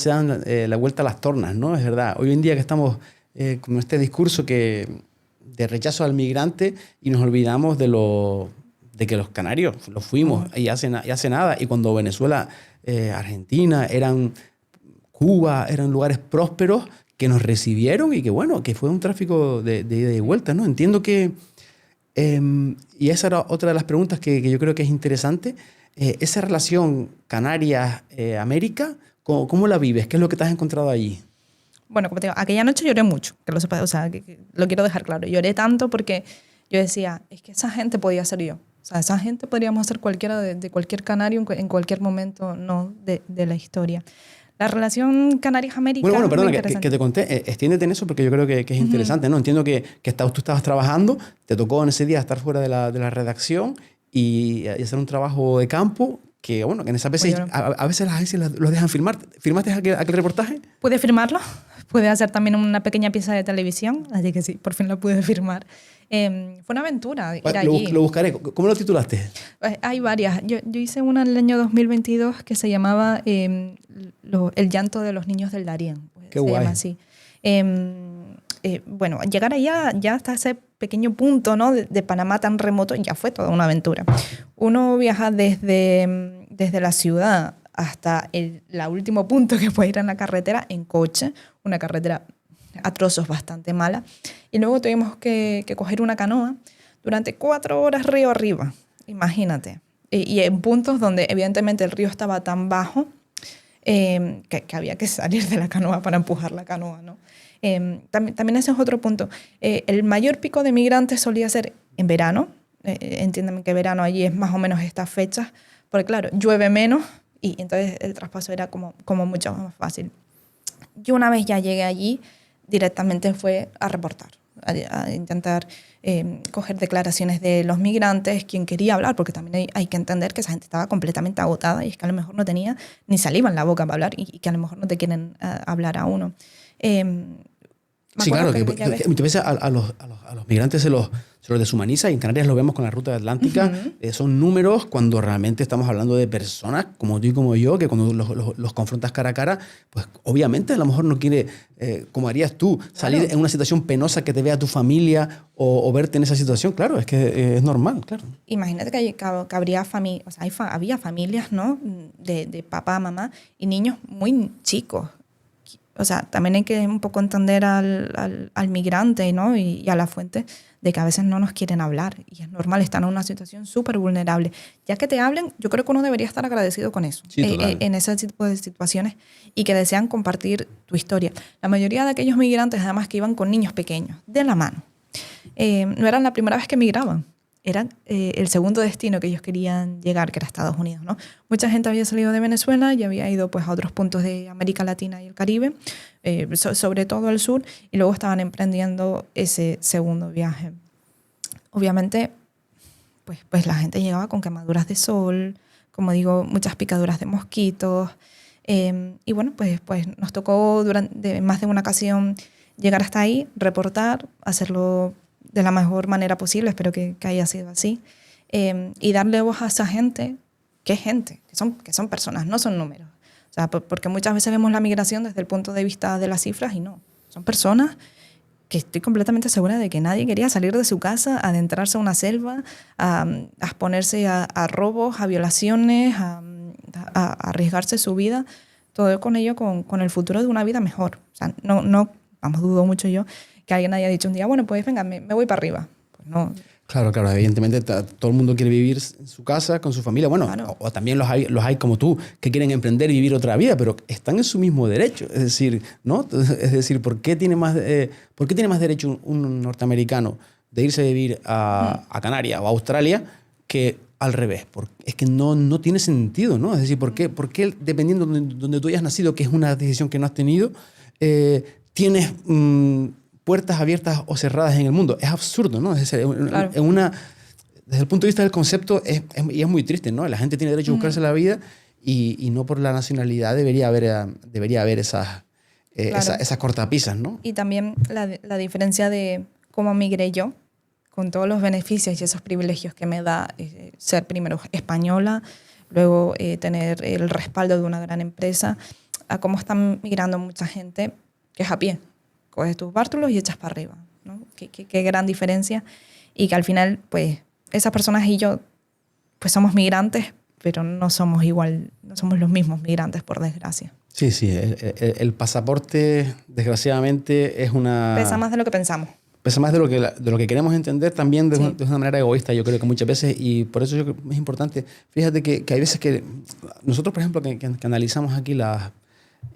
dan la vuelta a las tornas, ¿no? Es verdad. Hoy en día que estamos con este discurso de rechazo al migrante y nos olvidamos de que los canarios los fuimos y hace nada. Y cuando Venezuela, Argentina, Cuba, eran lugares prósperos que nos recibieron y que fue un tráfico de ida y vuelta, ¿no? Entiendo que, y esa era otra de las preguntas que yo creo que es interesante, esa relación Canarias-América, ¿cómo la vives? ¿Qué es lo que te has encontrado allí? Bueno, como te digo, aquella noche lloré mucho, que lo sepas, o sea, que lo quiero dejar claro. Lloré tanto porque yo decía, es que esa gente podía ser yo. O sea, esa gente podríamos ser cualquiera de cualquier canario en cualquier momento, no de la historia. La relación Canarias-América... Bueno, perdona, que te conté. Extiéndete en eso porque yo creo que es interesante, ¿no? Entiendo que tú estabas trabajando, te tocó en ese día estar fuera de la redacción y hacer un trabajo de campo que en esas veces, a veces las agencias los dejan firmar. ¿Firmaste aquel reportaje? Pude firmarlo. Pude hacer también una pequeña pieza de televisión, así que sí, por fin lo pude firmar. Fue una aventura ir allí. Lo buscaré. ¿Cómo lo titulaste? Hay varias. Yo hice una en el año 2022 que se llamaba El llanto de los niños del Darién. Qué guay. Se llama así. Bueno, llegar allá ya hasta ese pequeño punto, ¿no? de Panamá tan remoto ya fue toda una aventura. Uno viaja desde la ciudad hasta el último punto que puede ir en la carretera en coche, una carretera a trozos bastante mala. Y luego tuvimos que coger una canoa durante 4 horas río arriba, imagínate. Y en puntos donde evidentemente el río estaba tan bajo que había que salir de la canoa para empujar la canoa, ¿no? También ese es otro punto. El mayor pico de migrantes solía ser en verano. Entiéndeme que verano allí es más o menos estas fechas, porque claro, llueve menos y entonces el traspaso era como mucho más fácil. Yo una vez ya llegué allí, directamente fue a reportar, a intentar coger declaraciones de los migrantes, quien quería hablar, porque también hay que entender que esa gente estaba completamente agotada y es que a lo mejor no tenía ni saliva en la boca para hablar y que a lo mejor no te quieren hablar a uno. Sí, claro, que muchas veces a los migrantes se los deshumaniza y en Canarias lo vemos con la ruta atlántica. Son números cuando realmente estamos hablando de personas como tú y como yo, que cuando los confrontas cara a cara, pues obviamente a lo mejor no quiere, como harías tú, salir en una situación penosa que te vea tu familia o verte en esa situación. Claro, es que es normal, claro. Imagínate que habría había familias, ¿no? de papá, mamá y niños muy chicos. o sea, también hay que un poco entender al migrante, ¿no? Y a la fuente de que a veces no nos quieren hablar. Y es normal, están en una situación súper vulnerable. Ya que te hablen, yo creo que uno debería estar agradecido con eso, Sí, total. en ese tipo de situaciones, y que desean compartir tu historia. La mayoría de aquellos migrantes, además, que iban con niños pequeños, de la mano, no eran la primera vez que migraban. Era el segundo destino que ellos querían llegar, que era Estados Unidos, ¿no? Mucha gente había salido de Venezuela y había ido pues, a otros puntos de América Latina y el Caribe, sobre todo al sur, y luego estaban emprendiendo ese segundo viaje. Obviamente, pues la gente llegaba con quemaduras de sol, como digo, muchas picaduras de mosquitos, y bueno, pues nos tocó durante más de una ocasión llegar hasta ahí, reportar, hacerlo de la mejor manera posible, espero que haya sido así, y darle voz a esa gente, que son personas, no son números. O sea, porque muchas veces vemos la migración desde el punto de vista de las cifras y no, son personas que estoy completamente segura de que nadie quería salir de su casa, adentrarse a una selva, a exponerse a robos, a violaciones, a arriesgarse su vida, todo con ello con el futuro de una vida mejor. O sea, vamos, dudo mucho yo que alguien haya dicho un día, bueno, pues venga, me voy para arriba. Pues no. Claro, claro, evidentemente todo el mundo quiere vivir en su casa, con su familia. Bueno, Claro. o también los hay como tú, que quieren emprender y vivir otra vida, pero están en su mismo derecho. Es decir, ¿no? Es decir, ¿por qué tiene más derecho un norteamericano de irse a vivir a Canarias o a Australia que al revés? Es que no tiene sentido, ¿no? Es decir, ¿por qué dependiendo de donde tú hayas nacido, que es una decisión que no has tenido, tienes puertas abiertas o cerradas en el mundo? Es absurdo, ¿no? Es decir, Claro. desde el punto de vista del concepto y es muy triste, ¿no? La gente tiene derecho a buscarse la vida y no por la nacionalidad debería haber esas cortapisas, ¿no? Y también la diferencia de cómo migré yo, con todos los beneficios y esos privilegios que me da ser primero española, luego tener el respaldo de una gran empresa, a cómo están migrando mucha gente que es a pie. Coges tus bártulos y echas para arriba, ¿no? Qué gran diferencia. Y que al final, pues, esas personas y yo, pues somos migrantes, pero no somos los mismos migrantes, por desgracia. Sí, sí. El pasaporte, desgraciadamente, Pesa más de lo que pensamos. Pesa más de lo que queremos entender también Sí. de una manera egoísta, yo creo que muchas veces, y por eso yo creo que es importante. Fíjate que hay veces que nosotros, por ejemplo, que analizamos aquí las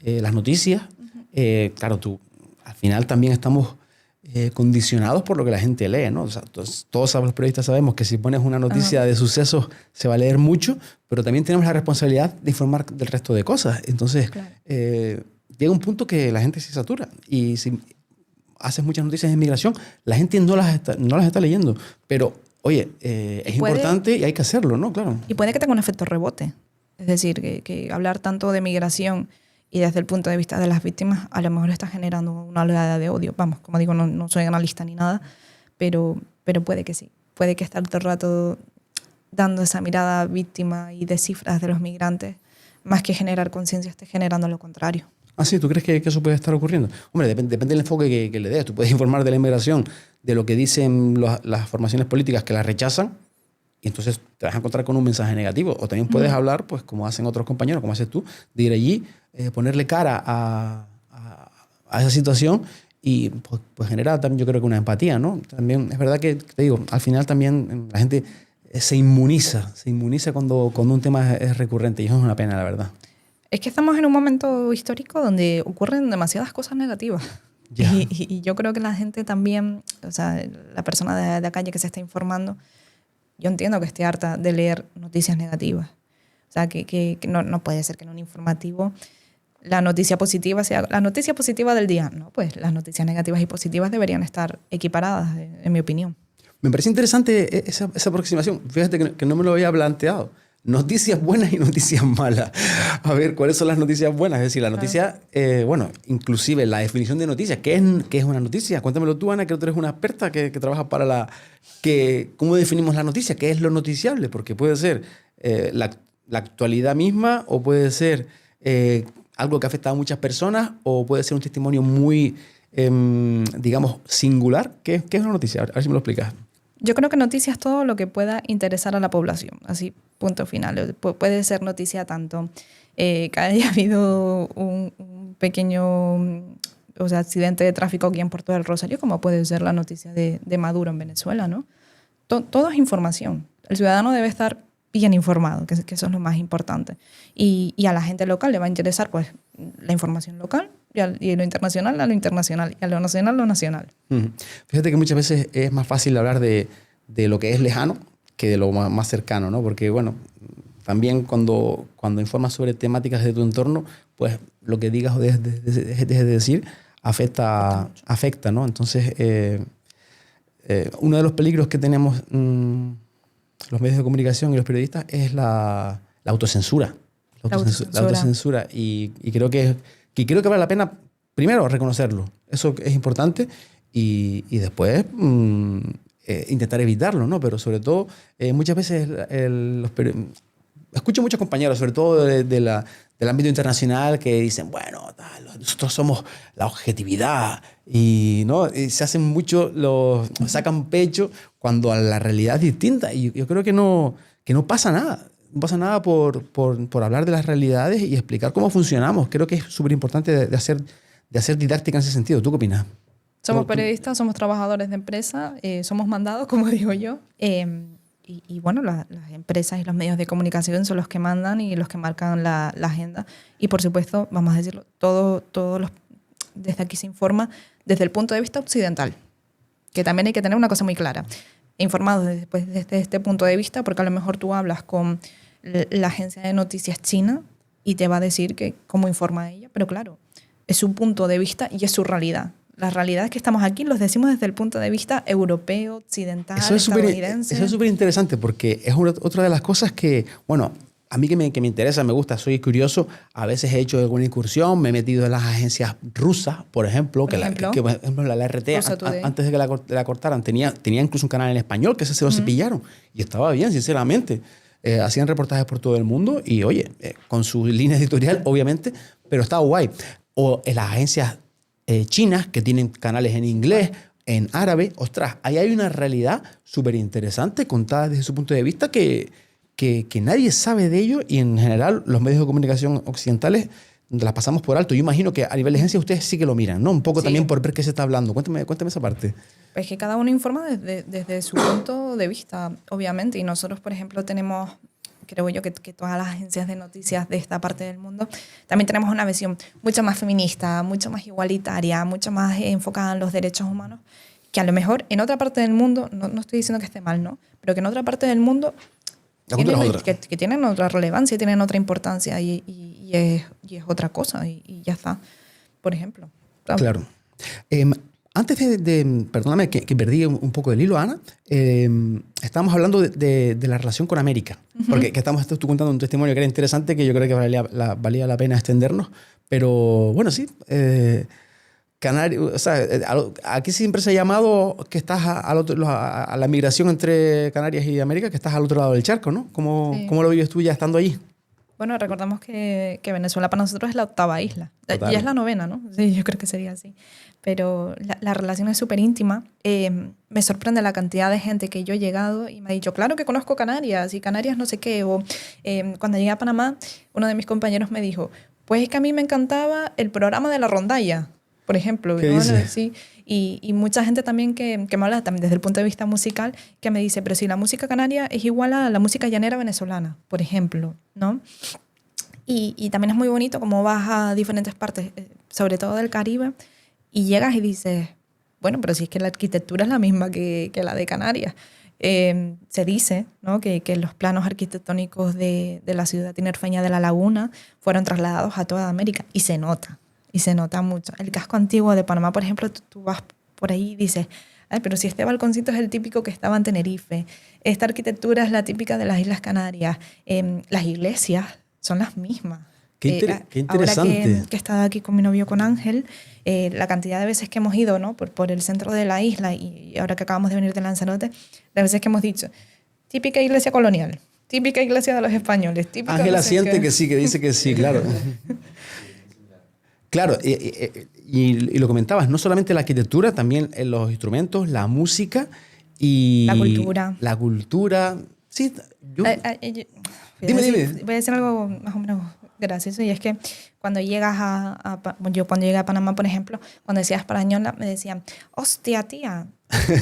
noticias, claro, al final también estamos condicionados por lo que la gente lee, ¿no? O sea, todos los periodistas sabemos que si pones una noticia de sucesos se va a leer mucho, pero también tenemos la responsabilidad de informar del resto de cosas. Entonces, Claro. llega un punto que la gente se satura y si haces muchas noticias de inmigración, la gente no las está leyendo. Pero, oye, es importante y hay que hacerlo, ¿no? Claro. Y puede que tenga un efecto rebote. Es decir, que hablar tanto de migración y desde el punto de vista de las víctimas, a lo mejor está generando una oleada de odio. Vamos, como digo, no soy analista ni nada, pero puede que sí. Puede que estar todo el rato dando esa mirada víctima y de cifras de los migrantes, más que generar conciencia, esté generando lo contrario. Ah, sí, ¿tú crees que eso puede estar ocurriendo? Hombre, depende del enfoque que le des. Tú puedes informar de la inmigración, de lo que dicen las formaciones políticas que la rechazan, y entonces te vas a encontrar con un mensaje negativo. O también puedes hablar, pues como hacen otros compañeros, como haces tú, de ir allí, ponerle cara a esa situación y pues generar también yo creo que una empatía, ¿no? También es verdad que, te digo, al final también la gente se inmuniza cuando un tema es recurrente y eso es una pena, la verdad. Es que estamos en un momento histórico donde ocurren demasiadas cosas negativas. Ya. Y yo creo que la gente también, o sea, la persona de la calle que se está informando, yo entiendo que esté harta de leer noticias negativas. O sea, que no puede ser que en un informativo la noticia positiva sea la noticia positiva del día. No, pues las noticias negativas y positivas deberían estar equiparadas, en mi opinión. Me parece interesante esa aproximación. Fíjate que no me lo había planteado. Noticias buenas y noticias malas. A ver, ¿cuáles son las noticias buenas? Es decir, la noticia, bueno, inclusive la definición de noticia. ¿Qué es una noticia? Cuéntamelo tú, Ana, que tú eres una experta que trabaja para ¿cómo definimos la noticia? ¿Qué es lo noticiable? Porque puede ser la actualidad misma o puede ser algo que afecta a muchas personas o puede ser un testimonio muy, digamos, singular. ¿Qué es una noticia? A ver si me lo explicas. Yo creo que noticia es todo lo que pueda interesar a la población, así, punto final. Puede ser noticia tanto que haya habido un pequeño o sea, accidente de tráfico aquí en Puerto del Rosario, como puede ser la noticia de Maduro en Venezuela, ¿no? Todo es información. El ciudadano debe estar bien informado, que eso es lo más importante. Y a la gente local le va a interesar pues, la información local y lo internacional a lo internacional y a lo nacional a lo nacional. Fíjate que muchas veces es más fácil hablar de lo que es lejano que de lo más cercano, ¿no? Porque, bueno, también cuando informas sobre temáticas de tu entorno, pues lo que digas o dejes de decir afecta, ¿no? Entonces, uno de los peligros que tenemos los medios de comunicación y los periodistas es la autocensura. La autocensura. Y creo que vale la pena, primero, reconocerlo. Eso es importante. Y después intentar evitarlo, ¿no? Pero sobre todo, muchas veces escucho muchos compañeros, sobre todo del ámbito internacional, que dicen, bueno, nosotros somos la objetividad y, ¿no? Y se hacen mucho, sacan pecho cuando la realidad es distinta. Y yo creo que no pasa nada. No pasa nada por hablar de las realidades y explicar cómo funcionamos. Creo que es súper importante de hacer didáctica en ese sentido. ¿Tú qué opinas? Somos periodistas, somos trabajadores de empresa, somos mandados, como digo yo. Y bueno, las empresas y los medios de comunicación son los que mandan y los que marcan la agenda. Y por supuesto, vamos a decirlo, desde aquí se informa desde el punto de vista occidental, que también hay que tener una cosa muy clara. Informados desde este punto de vista, porque a lo mejor tú hablas con la agencia de noticias china y te va a decir cómo informa ella, pero claro, es su punto de vista y es su realidad. Las realidades que estamos aquí los decimos desde el punto de vista europeo, occidental, estadounidense. Eso es súper interesante porque es otra de las cosas que, bueno, a mí que me interesa, me gusta, soy curioso. A veces he hecho alguna incursión, me he metido en las agencias rusas, por ejemplo, por ejemplo, la RT, antes de que la cortaran, tenía incluso un canal en español que se lo cepillaron. Y estaba bien, sinceramente. Hacían reportajes por todo el mundo y, oye, con su línea editorial, obviamente, pero estaba guay. O en las agencias chinas que tienen canales en inglés, en árabe. Ostras, ahí hay una realidad súper interesante contada desde su punto de vista que nadie sabe de ello y en general los medios de comunicación occidentales las pasamos por alto. Yo imagino que a nivel de agencia ustedes sí que lo miran, ¿no? Un poco también por ver qué se está hablando. Cuéntame esa parte. Es que cada uno informa desde su punto de vista, obviamente. Y nosotros, por ejemplo, tenemos, creo yo, que todas las agencias de noticias de esta parte del mundo, también tenemos una visión mucho más feminista, mucho más igualitaria, mucho más enfocada en los derechos humanos, que a lo mejor en otra parte del mundo, no estoy diciendo que esté mal, ¿no? Pero que en otra parte del mundo que tienen otra relevancia, tienen otra importancia y es otra cosa y ya está, por ejemplo. Claro. Antes perdóname que perdí un poco el hilo, Ana, estábamos hablando de la relación con América, porque tú contando un testimonio que era interesante, que yo creo que valía la pena extendernos, pero bueno, sí, Canarias, o sea, aquí siempre se ha llamado que estás a la migración entre Canarias y América, que estás al otro lado del charco, ¿no? ¿Cómo lo vives tú ya estando allí? Bueno, recordamos que Venezuela para nosotros es la 8ª isla. Total. Ya es la 9ª, ¿no? Sí, yo creo que sería así. Pero la relación es súper íntima. Me sorprende la cantidad de gente que yo he llegado y me ha dicho, claro que conozco Canarias y Canarias no sé qué. O cuando llegué a Panamá, uno de mis compañeros me dijo, pues es que a mí me encantaba el programa de la rondalla, por ejemplo. ¿Qué dice? Sí. Y mucha gente también que me habla también desde el punto de vista musical, que me dice, pero si la música canaria es igual a la música llanera venezolana, por ejemplo, ¿no? Y también es muy bonito como vas a diferentes partes, sobre todo del Caribe, y llegas y dices, bueno, pero si es que la arquitectura es la misma que la de Canarias. Se dice, ¿no? que los planos arquitectónicos de la ciudad tinerfeña de La Laguna fueron trasladados a toda América, y se nota mucho. El casco antiguo de Panamá, por ejemplo, tú vas por ahí y dices, ay, pero si este balconcito es el típico que estaba en Tenerife, esta arquitectura es la típica de las Islas Canarias, las iglesias son las mismas. Qué interesante. Ahora que he estado aquí con mi novio, con Ángel, la cantidad de veces que hemos ido, ¿no? por el centro de la isla y ahora que acabamos de venir de Lanzarote, las veces que hemos dicho, típica iglesia colonial, típica iglesia de los españoles. Ángel asiente que sí, que dice que sí, claro. Claro, y lo comentabas, no solamente la arquitectura, también los instrumentos, la música y... La cultura. Sí, dime. Voy a decir algo más o menos Gracias. Y es que cuando llegas yo cuando llegué a Panamá, por ejemplo, cuando decía española, me decían, hostia, tía.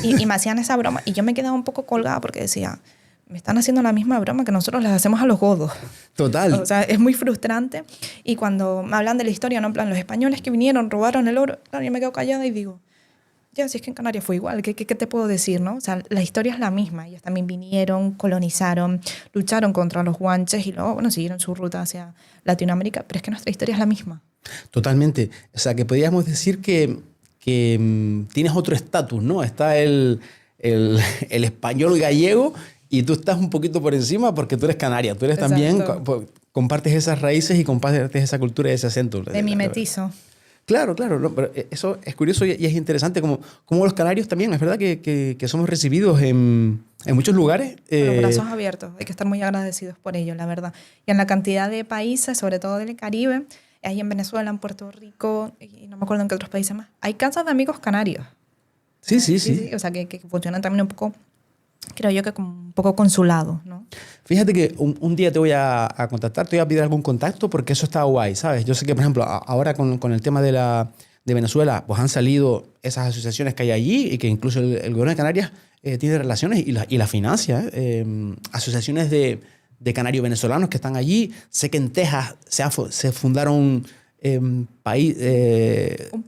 Y me hacían esa broma. Y yo me quedaba un poco colgada porque decía, me están haciendo la misma broma que nosotros les hacemos a los godos. Total. O sea, es muy frustrante. Y cuando me hablan de la historia, ¿no? En plan, los españoles que vinieron, robaron el oro, claro, yo me quedo callada y digo, ya, si es que en Canarias fue igual, ¿qué te puedo decir, no? O sea, la historia es la misma. Ellos también vinieron, colonizaron, lucharon contra los guanches y luego, bueno, siguieron su ruta hacia Latinoamérica, pero es que nuestra historia es la misma. Totalmente. O sea, que podríamos decir que tienes otro estatus, ¿no? Está el español gallego y tú estás un poquito por encima porque tú eres canaria. Tú eres también, compartes esas raíces y compartes esa cultura y ese acento. De mi mestizo. Claro, claro. No, pero eso es curioso y es interesante como los canarios también. Es verdad que somos recibidos en muchos lugares. Con los brazos abiertos. Hay que estar muy agradecidos por ello, la verdad. Y en la cantidad de países, sobre todo del Caribe, ahí en Venezuela, en Puerto Rico, y no me acuerdo en qué otros países más, hay casas de amigos canarios. Sí. O sea, que funcionan también un poco, creo yo que como un poco consulado, ¿no? Fíjate que un día te voy a contactar, te voy a pedir algún contacto porque eso está guay, ¿sabes? Yo sé que, por ejemplo, ahora con el tema de Venezuela, pues han salido esas asociaciones que hay allí y que incluso el gobierno de Canarias tiene relaciones y la financia. Asociaciones de canarios venezolanos que están allí. Sé que en Texas se fundaron un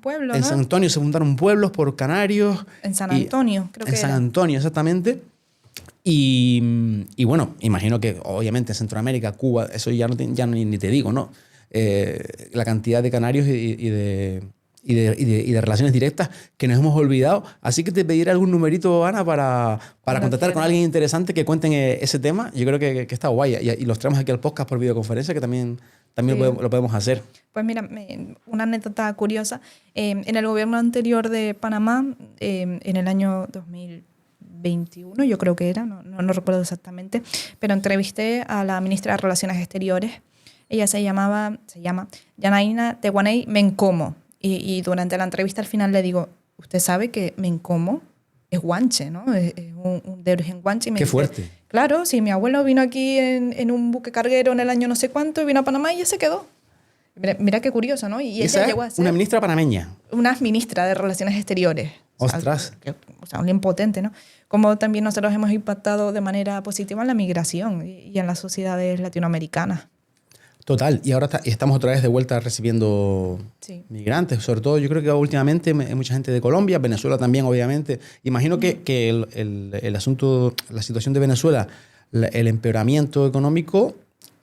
pueblo, en ¿no? San Antonio se fundaron pueblos por canarios. En San Antonio, creo que en San Antonio, exactamente. Y bueno, imagino que obviamente Centroamérica, Cuba, eso ya ni te digo, ¿no? La cantidad de canarios y de relaciones directas que nos hemos olvidado. Así que te pediré algún numerito, Ana, para contactar con alguien interesante que cuenten ese tema. Yo creo que está guay. Y los traemos aquí al podcast por videoconferencia, que también sí. lo podemos hacer. Pues mira, una anécdota curiosa. En el gobierno anterior de Panamá, en el año 2021, yo creo que era, no recuerdo exactamente, pero entrevisté a la ministra de Relaciones Exteriores. Ella se llama Yanaina Tehuaney Mencomo. Y durante la entrevista al final le digo, usted sabe que Mencomo es guanche, ¿no? Es de origen guanche. Y me Qué dice, fuerte. Claro, sí, mi abuelo vino aquí en un buque carguero en el año no sé cuánto, vino a Panamá y ya se quedó. Mira qué curioso, ¿no? Y ella llegó a ser una ministra panameña. Una ministra de Relaciones Exteriores. Ostras. O sea, un impotente, ¿no? Como también nosotros hemos impactado de manera positiva en la migración y en las sociedades latinoamericanas. Total, y ahora estamos otra vez de vuelta recibiendo migrantes, sobre todo yo creo que últimamente hay mucha gente de Colombia, Venezuela también obviamente. Imagino que el asunto, la situación de Venezuela, el empeoramiento económico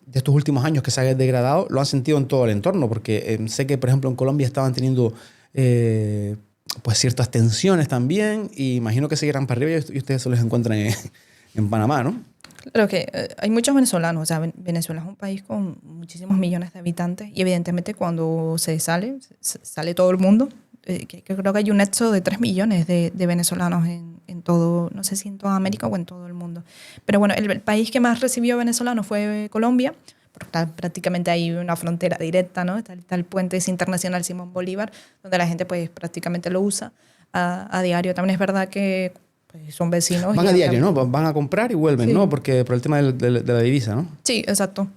de estos últimos años que se ha degradado, lo han sentido en todo el entorno, porque sé que por ejemplo en Colombia estaban teniendo pues ciertas tensiones también, y imagino que seguirán para arriba y ustedes se los encuentran en Panamá, ¿no? Claro que hay muchos venezolanos, o sea, Venezuela es un país con muchísimos millones de habitantes y evidentemente cuando sale todo el mundo, que creo que hay un éxodo de 3 millones de venezolanos en todo, no sé si en toda América o en todo el mundo. Pero bueno, el país que más recibió venezolanos fue Colombia, porque prácticamente hay una frontera directa, ¿no? Está el puente internacional Simón Bolívar, donde la gente pues prácticamente lo usa a diario. También es verdad que pues son vecinos. Van a diario, ¿no? Van a comprar y vuelven, sí. ¿No? Porque por el tema de la divisa, ¿no? Sí, exacto.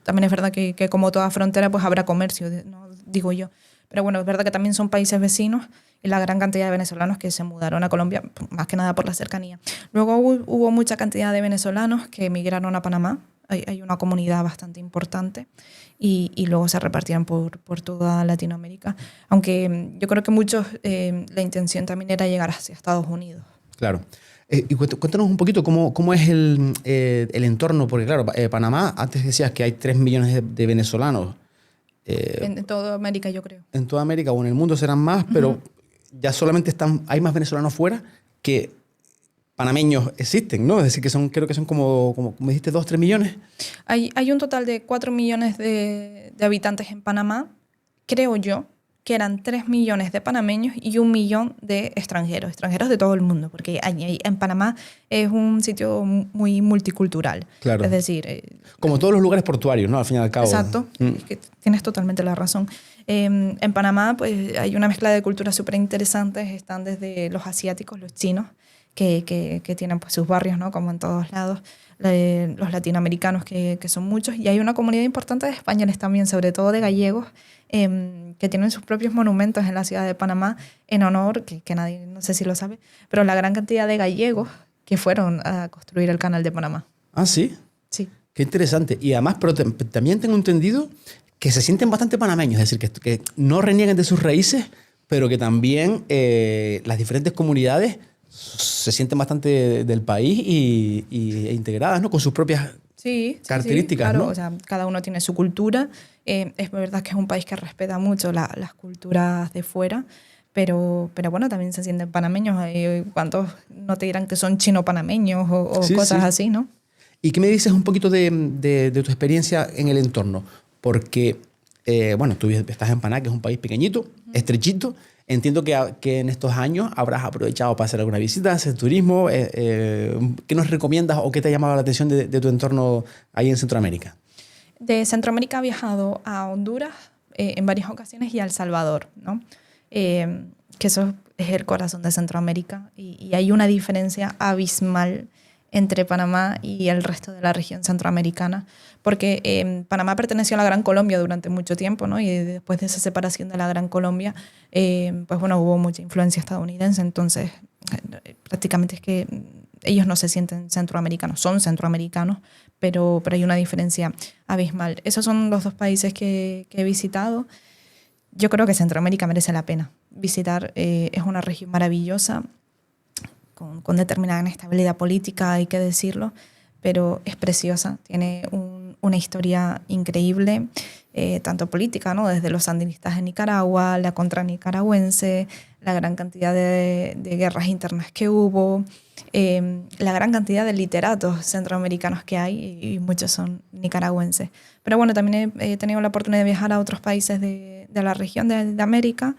También es verdad que como toda frontera pues habrá comercio, ¿no? Digo yo. Pero bueno, es verdad que también son países vecinos y la gran cantidad de venezolanos que se mudaron a Colombia, más que nada por la cercanía. Luego hubo mucha cantidad de venezolanos que emigraron a Panamá. Hay una comunidad bastante importante y luego se repartieron por toda Latinoamérica. Aunque yo creo que muchos, la intención también era llegar hacia Estados Unidos. Claro. Y cuéntanos un poquito cómo es el entorno, porque claro, Panamá, antes decías que hay 3 millones de venezolanos. En toda América, yo creo. En toda América o en el mundo serán más, pero ya solamente hay más venezolanos fuera que panameños existen, ¿no? Es decir, creo que son como me dijiste, 2, 3 millones. Hay un total de 4 millones de habitantes en Panamá, creo yo, que eran 3 millones de panameños y 1 millón de extranjeros de todo el mundo, porque en Panamá es un sitio muy multicultural. Claro. Es decir... como todos los lugares portuarios, ¿no? Al fin y al cabo. Exacto. Es que tienes totalmente la razón. En Panamá pues hay una mezcla de culturas súper interesantes. Están desde los asiáticos, los chinos, que tienen pues sus barrios, ¿no? Como en todos lados. los latinoamericanos, que son muchos, y hay una comunidad importante de españoles también, sobre todo de gallegos, que tienen sus propios monumentos en la ciudad de Panamá en honor, que nadie, no sé si lo sabe, pero la gran cantidad de gallegos que fueron a construir el canal de Panamá. Ah, ¿sí? Sí. Qué interesante. Y además, pero también tengo entendido que se sienten bastante panameños, es decir, que no reniegan de sus raíces, pero que también las diferentes comunidades se sienten bastante del país e integradas, ¿no? Con sus propias características, claro, ¿no? O sea, cada uno tiene su cultura. Es verdad que es un país que respeta mucho las culturas de fuera, pero bueno, también se sienten panameños. ¿Cuántos no te dirán que son chino-panameños o cosas así, no? ¿Y qué me dices un poquito de tu experiencia en el entorno? Porque, bueno, tú estás en Panamá, que es un país pequeñito, estrechito. Entiendo que en estos años habrás aprovechado para hacer alguna visita, hacer turismo. ¿Qué nos recomiendas o qué te ha llamado la atención de tu entorno ahí en Centroamérica? De Centroamérica he viajado a Honduras en varias ocasiones y a El Salvador, ¿no? Que eso es el corazón de Centroamérica y hay una diferencia abismal entre Panamá y el resto de la región centroamericana, porque Panamá perteneció a la Gran Colombia durante mucho tiempo, ¿no? Y después de esa separación de la Gran Colombia, pues bueno, hubo mucha influencia estadounidense, entonces prácticamente es que ellos no se sienten centroamericanos, son centroamericanos, pero hay una diferencia abismal. Esos son los dos países que he visitado. Yo creo que Centroamérica merece la pena visitar, es una región maravillosa, con determinada inestabilidad política, hay que decirlo, pero es preciosa, tiene una historia increíble, tanto política, ¿no? Desde los sandinistas en Nicaragua, la contra nicaragüense, la gran cantidad de guerras internas que hubo, la gran cantidad de literatos centroamericanos que hay, y muchos son nicaragüenses. Pero bueno, también he tenido la oportunidad de viajar a otros países de la región de América,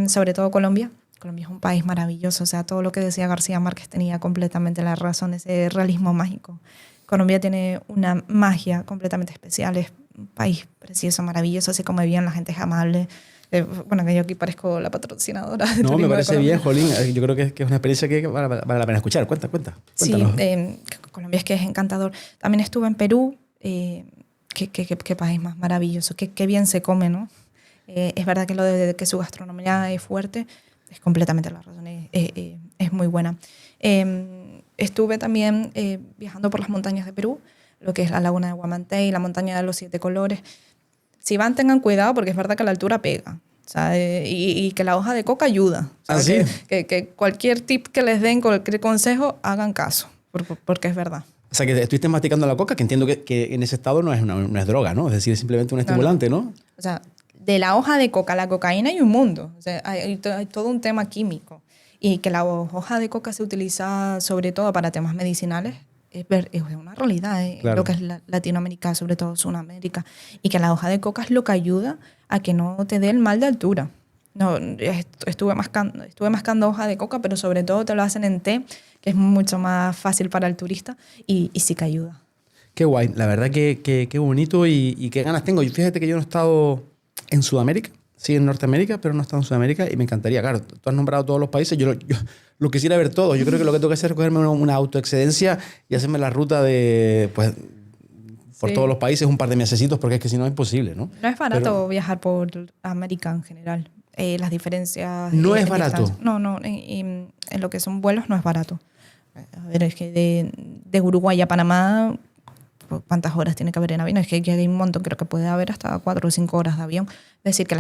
sobre todo Colombia. Colombia es un país maravilloso, o sea, todo lo que decía García Márquez tenía completamente la razón, ese realismo mágico. Colombia tiene una magia completamente especial, es un país precioso, maravilloso, así como bien, la gente es amable. Bueno, que yo aquí parezco la patrocinadora de No, me parece bien, Jolín. Yo creo que es una experiencia que vale la pena escuchar. Cuéntanos. Sí, Colombia es que es encantador. También estuve en Perú, qué país más maravilloso, qué bien se come, ¿no? Es verdad que lo de que su gastronomía es fuerte, es completamente la razón, es muy buena. Estuve también viajando por las montañas de Perú, lo que es la laguna de Huamantay, la montaña de los 7 colores. Si van, tengan cuidado porque es verdad que la altura pega. O sea, y que la hoja de coca ayuda. O sea, ¿Ah, sí? que cualquier tip que les den, cualquier consejo, hagan caso, porque es verdad. O sea, que estuviste masticando la coca, que entiendo que en ese estado no es droga, ¿no? Es decir, es simplemente un estimulante, ¿no? O sea, de la hoja de coca a la cocaína hay un mundo. O sea, hay todo un tema químico. Y que la hoja de coca se utiliza sobre todo para temas medicinales es una realidad, claro. Lo que es Latinoamérica, sobre todo Sudamérica. Y que la hoja de coca es lo que ayuda a que no te dé el mal de altura. No, estuve mascando hoja de coca, pero sobre todo te lo hacen en té, que es mucho más fácil para el turista y sí que ayuda. Qué guay. La verdad que bonito y qué ganas tengo. Fíjate que yo no he estado en Sudamérica, sí en Norteamérica, pero no he estado en Sudamérica y me encantaría. Claro, tú has nombrado todos los países, yo lo quisiera ver todo. Yo creo que lo que tengo que hacer es cogerme una autoexcedencia y hacerme la ruta por todos los países un par de mesecitos, porque es que si no es imposible, ¿no? No es barato viajar por América en general. Las diferencias... ¿No es barato? No. En lo que son vuelos no es barato. A ver, es que de Uruguay a Panamá, ¿cuántas horas tiene que haber en avión? Es que hay un montón, creo que puede haber hasta 4 o 5 horas de avión. Es decir, que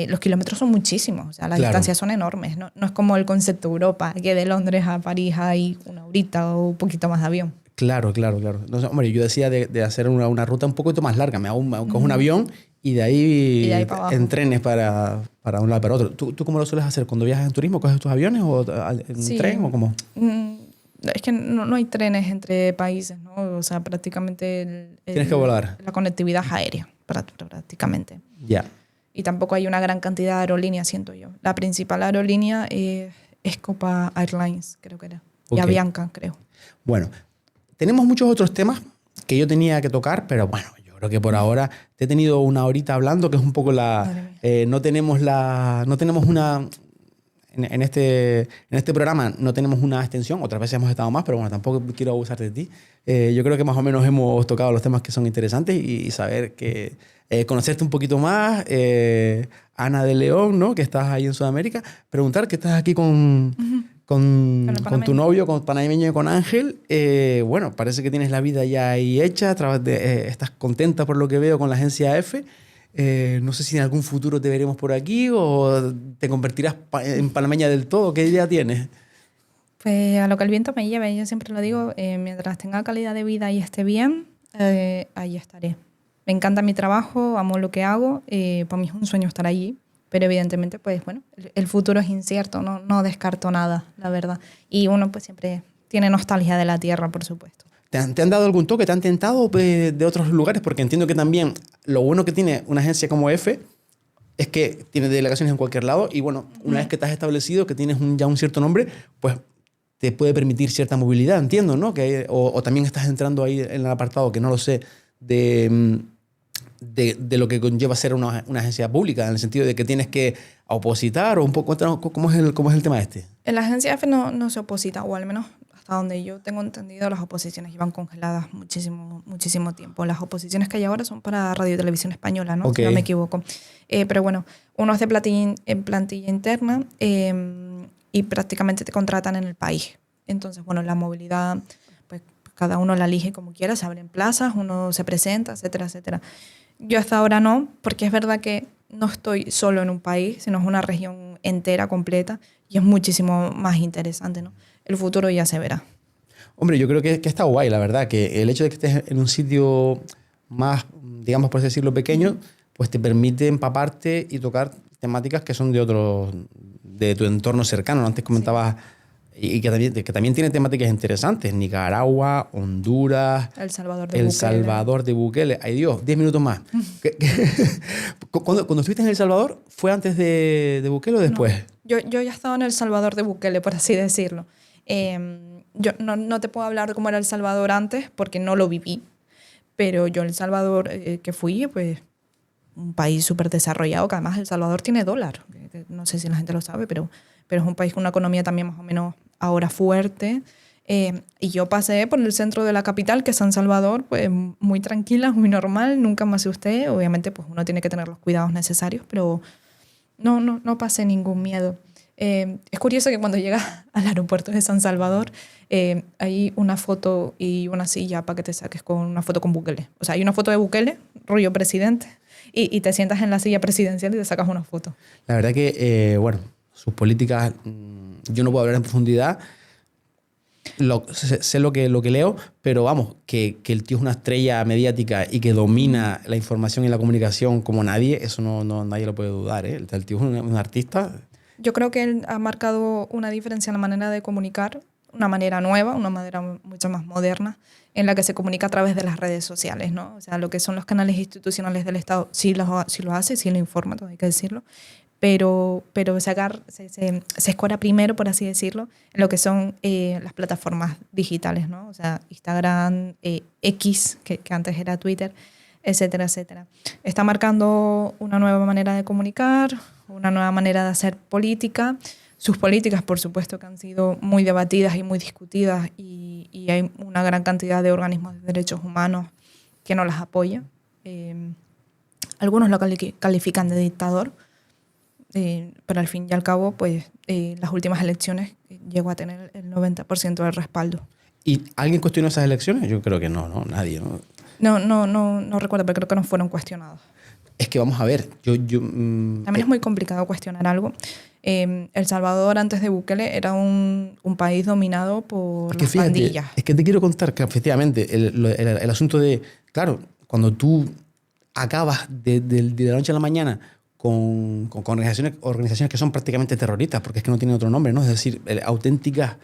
los kilómetros son muchísimos, o sea, las distancias son enormes. No es como el concepto Europa, que de Londres a París hay una horita o un poquito más de avión. Claro. No, hombre, yo decía de hacer una ruta un poquito más larga. Me cojo un avión y de ahí en trenes para un lado para otro. ¿Tú cómo lo sueles hacer? ¿Cuando viajas en turismo coges tus aviones o en tren o cómo? Es que no hay trenes entre países, ¿no? O sea, prácticamente... Tienes que volar. La conectividad es aérea, prácticamente. Ya. Y tampoco hay una gran cantidad de aerolíneas, siento yo. La principal aerolínea es Copa Airlines, creo que era. Okay. Y Avianca, creo. Bueno, tenemos muchos otros temas que yo tenía que tocar, pero bueno, yo creo que por ahora te he tenido una horita hablando, que es un poco no tenemos una... en este programa no tenemos una extensión, otras veces hemos estado más, pero bueno, tampoco quiero abusar de ti. Yo creo que más o menos hemos tocado los temas que son interesantes y saber que conocerte un poquito más, Ana de León, ¿no? Que estás ahí en Sudamérica, preguntar que estás aquí con tu novio, con panameño y con Ángel. Bueno, parece que tienes la vida ya ahí hecha, estás contenta por lo que veo con la agencia F. No sé si en algún futuro te veremos por aquí o te convertirás en panameña del todo. ¿Qué idea tienes? Pues a lo que el viento me lleve, yo siempre lo digo, mientras tenga calidad de vida y esté bien, ahí estaré. Me encanta mi trabajo, amo lo que hago, para mí es un sueño estar allí, pero evidentemente, pues bueno, el futuro es incierto, no descarto nada, la verdad. Y uno pues siempre tiene nostalgia de la tierra, por supuesto. ¿Te han dado algún toque? ¿Te han tentado de otros lugares? Porque entiendo que también lo bueno que tiene una agencia como F es que tiene delegaciones en cualquier lado y bueno, una vez que te has establecido, que tienes ya un cierto nombre, pues te puede permitir cierta movilidad, entiendo, ¿no? O también estás entrando ahí en el apartado, que no lo sé, de lo que conlleva ser una agencia pública, en el sentido de que tienes que opositar o un poco... ¿Cómo es el tema este? En la agencia F no se oposita, o al menos hasta donde yo tengo entendido, las oposiciones llevan congeladas muchísimo tiempo. Las oposiciones que hay ahora son para Radio y Televisión Española, ¿no? Okay. Si no me equivoco. Pero bueno, uno es de plantilla interna y prácticamente te contratan en el país. Entonces, bueno, la movilidad, pues cada uno la elige como quiera, se abren plazas, uno se presenta, etcétera, etcétera. Yo hasta ahora no, porque es verdad que no estoy solo en un país, sino es una región entera, completa, y es muchísimo más interesante, ¿no? El futuro ya se verá. Hombre, yo creo que está guay, la verdad, que el hecho de que estés en un sitio más, digamos, por así decirlo, pequeño, pues te permite empaparte y tocar temáticas que son de tu entorno cercano. Antes comentabas, y que también tiene temáticas interesantes, Nicaragua, Honduras, El Salvador de Bukele. Ay Dios, 10 minutos más. Cuando estuviste en El Salvador, ¿fue antes de Bukele o después? No, yo ya estaba en El Salvador de Bukele, por así decirlo. Yo no te puedo hablar de cómo era El Salvador antes, porque no lo viví. Pero yo El Salvador que fui, pues un país súper desarrollado, que además El Salvador tiene dólar. No sé si la gente lo sabe, pero es un país con una economía también más o menos ahora fuerte. Y yo pasé por el centro de la capital, que es San Salvador, pues muy tranquila, muy normal, nunca me asusté. Obviamente pues uno tiene que tener los cuidados necesarios, pero no pasé ningún miedo. Es curioso que cuando llegas al aeropuerto de San Salvador hay una foto y una silla para que te saques con una foto con Bukele. O sea, hay una foto de Bukele, rollo presidente, y te sientas en la silla presidencial y te sacas una foto. La verdad que, bueno, sus políticas, yo no puedo hablar en profundidad, sé lo que leo, pero vamos, que el tío es una estrella mediática y que domina la información y la comunicación como nadie, eso nadie lo puede dudar, ¿eh? El tío es un artista. Yo creo que él ha marcado una diferencia en la manera de comunicar, una manera nueva, una manera mucho más moderna, en la que se comunica a través de las redes sociales, ¿no? O sea, lo que son los canales institucionales del Estado, sí lo hace, sí lo informa, todo hay que decirlo, pero se escuela primero, por así decirlo, en lo que son las plataformas digitales, ¿no? O sea, Instagram, X, que antes era Twitter, etcétera, etcétera. Está marcando una nueva manera de comunicar, una nueva manera de hacer política. Sus políticas, por supuesto, que han sido muy debatidas y muy discutidas y hay una gran cantidad de organismos de derechos humanos que no las apoyan. Algunos lo califican de dictador, pero al fin y al cabo, pues las últimas elecciones llegó a tener el 90% del respaldo. ¿Y alguien cuestionó esas elecciones? Yo creo que no, nadie, ¿no? No recuerdo, pero creo que no fueron cuestionados. Es que vamos a ver, También es muy complicado cuestionar algo. El Salvador antes de Bukele era un país dominado por las pandillas. Es que te quiero contar que efectivamente el asunto de, claro, cuando tú acabas de la noche a la mañana con organizaciones que son prácticamente terroristas, porque es que no tienen otro nombre, ¿no? Es decir, auténticas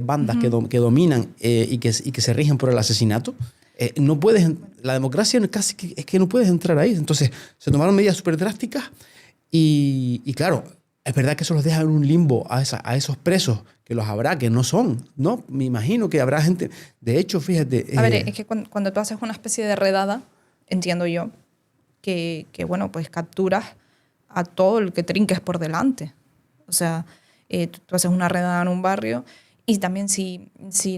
bandas que dominan y que se rigen por el asesinato. No puedes, la democracia casi es que no puedes entrar ahí. Entonces se tomaron medidas súper drásticas y claro, es verdad que eso los deja en un limbo a esos presos, que los habrá, que no son, ¿no? Me imagino que habrá gente. De hecho, fíjate. A ver, es que cuando tú haces una especie de redada, entiendo yo, que bueno, pues capturas a todo el que trinques por delante. O sea, Tú haces una redada en un barrio y también si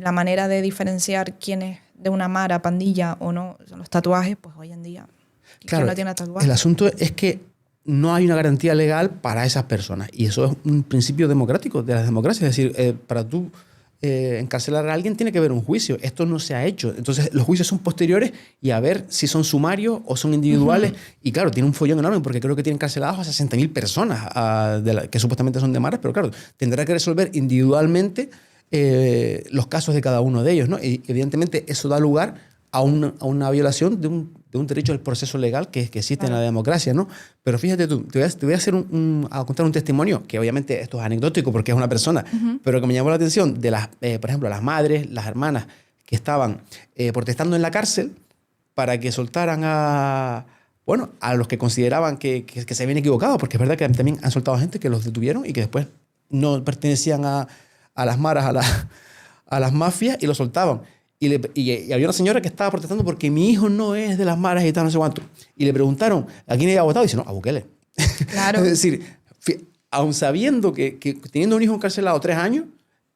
la manera de diferenciar quién es de una mara, pandilla o no son los tatuajes, pues hoy en día Claro, ¿quién no tiene tatuajes? el asunto es que no hay una garantía legal para esas personas y eso es un principio democrático de las democracias. Es decir, para tú encarcelar a alguien tiene que haber un juicio. Esto no se ha hecho. Entonces los juicios son posteriores y a ver si son sumarios o son individuales. Y claro, tiene un follón enorme porque creo que tienen encarcelados a 60.000 personas que supuestamente son de maras, pero claro, tendrá que resolver individualmente los casos de cada uno de ellos, ¿no? Y evidentemente eso da lugar a una violación de un derecho al proceso legal que existe en la democracia, ¿no? Pero fíjate tú, te voy a hacer a contar un testimonio, que obviamente esto es anecdótico porque es una persona, pero que me llamó la atención de por ejemplo, las madres, las hermanas que estaban protestando en la cárcel para que soltaran a los que consideraban que se habían equivocado, porque es verdad que también han soltado gente que los detuvieron y que después no pertenecían a las maras, a las mafias y los soltaban. Y había una señora que estaba protestando porque mi hijo no es de las maras y tal, no sé cuánto. Y le preguntaron a quién había votado y dice, no, a Bukele. Claro. Es decir, aun sabiendo que teniendo un hijo encarcelado 3 años,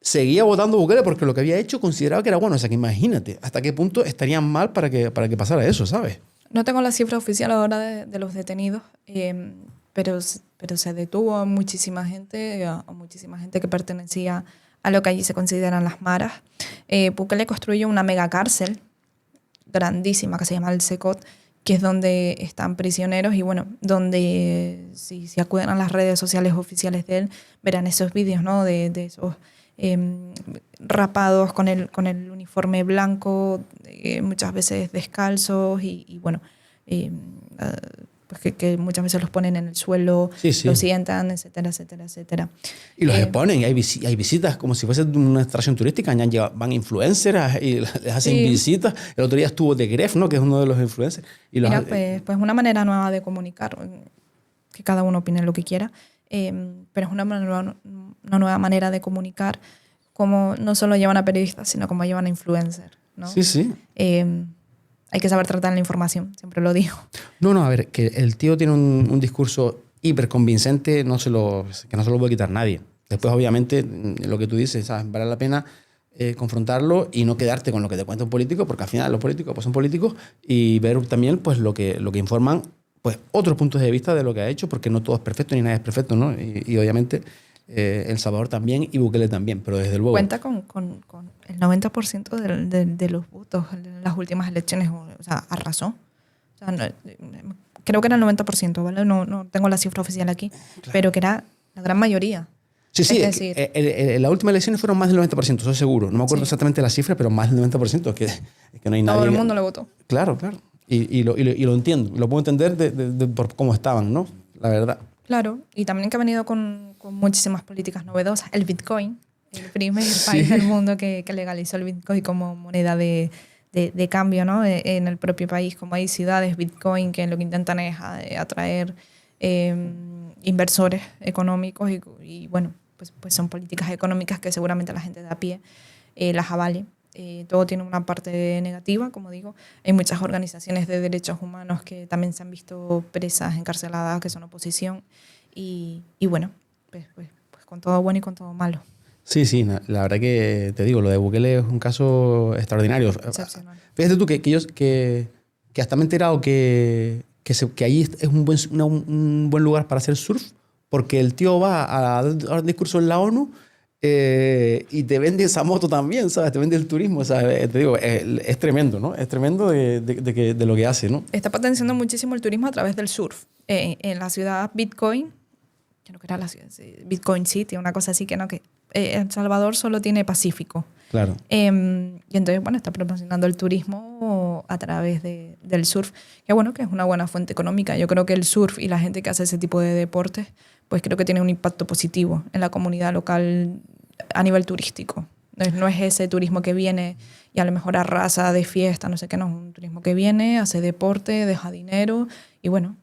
seguía votando a Bukele porque lo que había hecho consideraba que era bueno. O sea, que imagínate hasta qué punto estarían mal para que pasara eso, ¿sabes? No tengo la cifra oficial ahora de los detenidos, pero se detuvo a muchísima gente que pertenecía a lo que allí se consideran las maras. Bukele construyó una mega cárcel grandísima que se llama el Secot, que es donde están prisioneros y bueno, donde si acuden a las redes sociales oficiales de él, verán esos vídeos, ¿no? de esos rapados con el uniforme blanco, muchas veces descalzos y bueno, pues que muchas veces los ponen en el suelo, los sientan, etcétera, etcétera, etcétera. Y los exponen, y hay visitas como si fuese una extracción turística, van influencers y les hacen visitas. El otro día estuvo The Gref, ¿no? Que es uno de los influencers. Y mira, pues una manera nueva de comunicar, que cada uno opine lo que quiera, pero es una nueva manera de comunicar como no solo llevan a periodistas, sino como llevan a influencers, ¿no? Sí. Hay que saber tratar la información, siempre lo digo. No, a ver, que el tío tiene un discurso hiper convincente, que no se lo puede quitar nadie. Después, obviamente, lo que tú dices, ¿sabes? Vale la pena confrontarlo y no quedarte con lo que te cuenta un político, porque al final los políticos pues, son políticos, y ver también pues, lo que informan pues, otros puntos de vista de lo que ha hecho, porque no todo es perfecto ni nadie es perfecto, ¿no? Y obviamente El Salvador también y Bukele también, pero desde luego... Cuenta con el 90% de los votos en las últimas elecciones, o sea, arrasó. O sea, creo que era el 90%, ¿vale? No tengo la cifra oficial aquí, claro. Pero que era la gran mayoría. Sí, es decir, las últimas elecciones fueron más del 90%, eso seguro. No me acuerdo exactamente la cifra, pero más del 90%, que no hay nadie... Todo el mundo le votó. Claro. Y lo entiendo, lo puedo entender por cómo estaban, ¿no? La verdad. Claro, y también que ha venido con muchísimas políticas novedosas. El Bitcoin, el primer país del mundo que legalizó el Bitcoin como moneda de cambio, ¿no? En el propio país, como hay ciudades Bitcoin que lo que intentan es atraer inversores económicos y bueno, pues son políticas económicas que seguramente la gente de a pie las avale. Todo tiene una parte negativa, como digo. Hay muchas organizaciones de derechos humanos que también se han visto presas, encarceladas, que son oposición. Y bueno, pues con todo bueno y con todo malo. Sí, la verdad que te digo, lo de Bukele es un caso extraordinario. Excepcional. Fíjate tú que hasta me he enterado que ahí es un buen lugar para hacer surf, porque el tío va a dar discurso en la ONU y te vende esa moto también, ¿sabes? Te vende el turismo, ¿sabes? Te digo, es tremendo, ¿no? Es tremendo de lo que hace, ¿no? Está potenciando muchísimo el turismo a través del surf. En la ciudad Bitcoin, creo que era la ciudad Bitcoin City, una cosa así, que El Salvador solo tiene Pacífico. Claro. Y entonces, bueno, está promocionando el turismo a través del surf, que bueno, que es una buena fuente económica. Yo creo que el surf y la gente que hace ese tipo de deportes, pues creo que tiene un impacto positivo en la comunidad local a nivel turístico. No es ese turismo que viene y a lo mejor arrasa de fiesta, no sé qué, no, es un turismo que viene, hace deporte, deja dinero y bueno,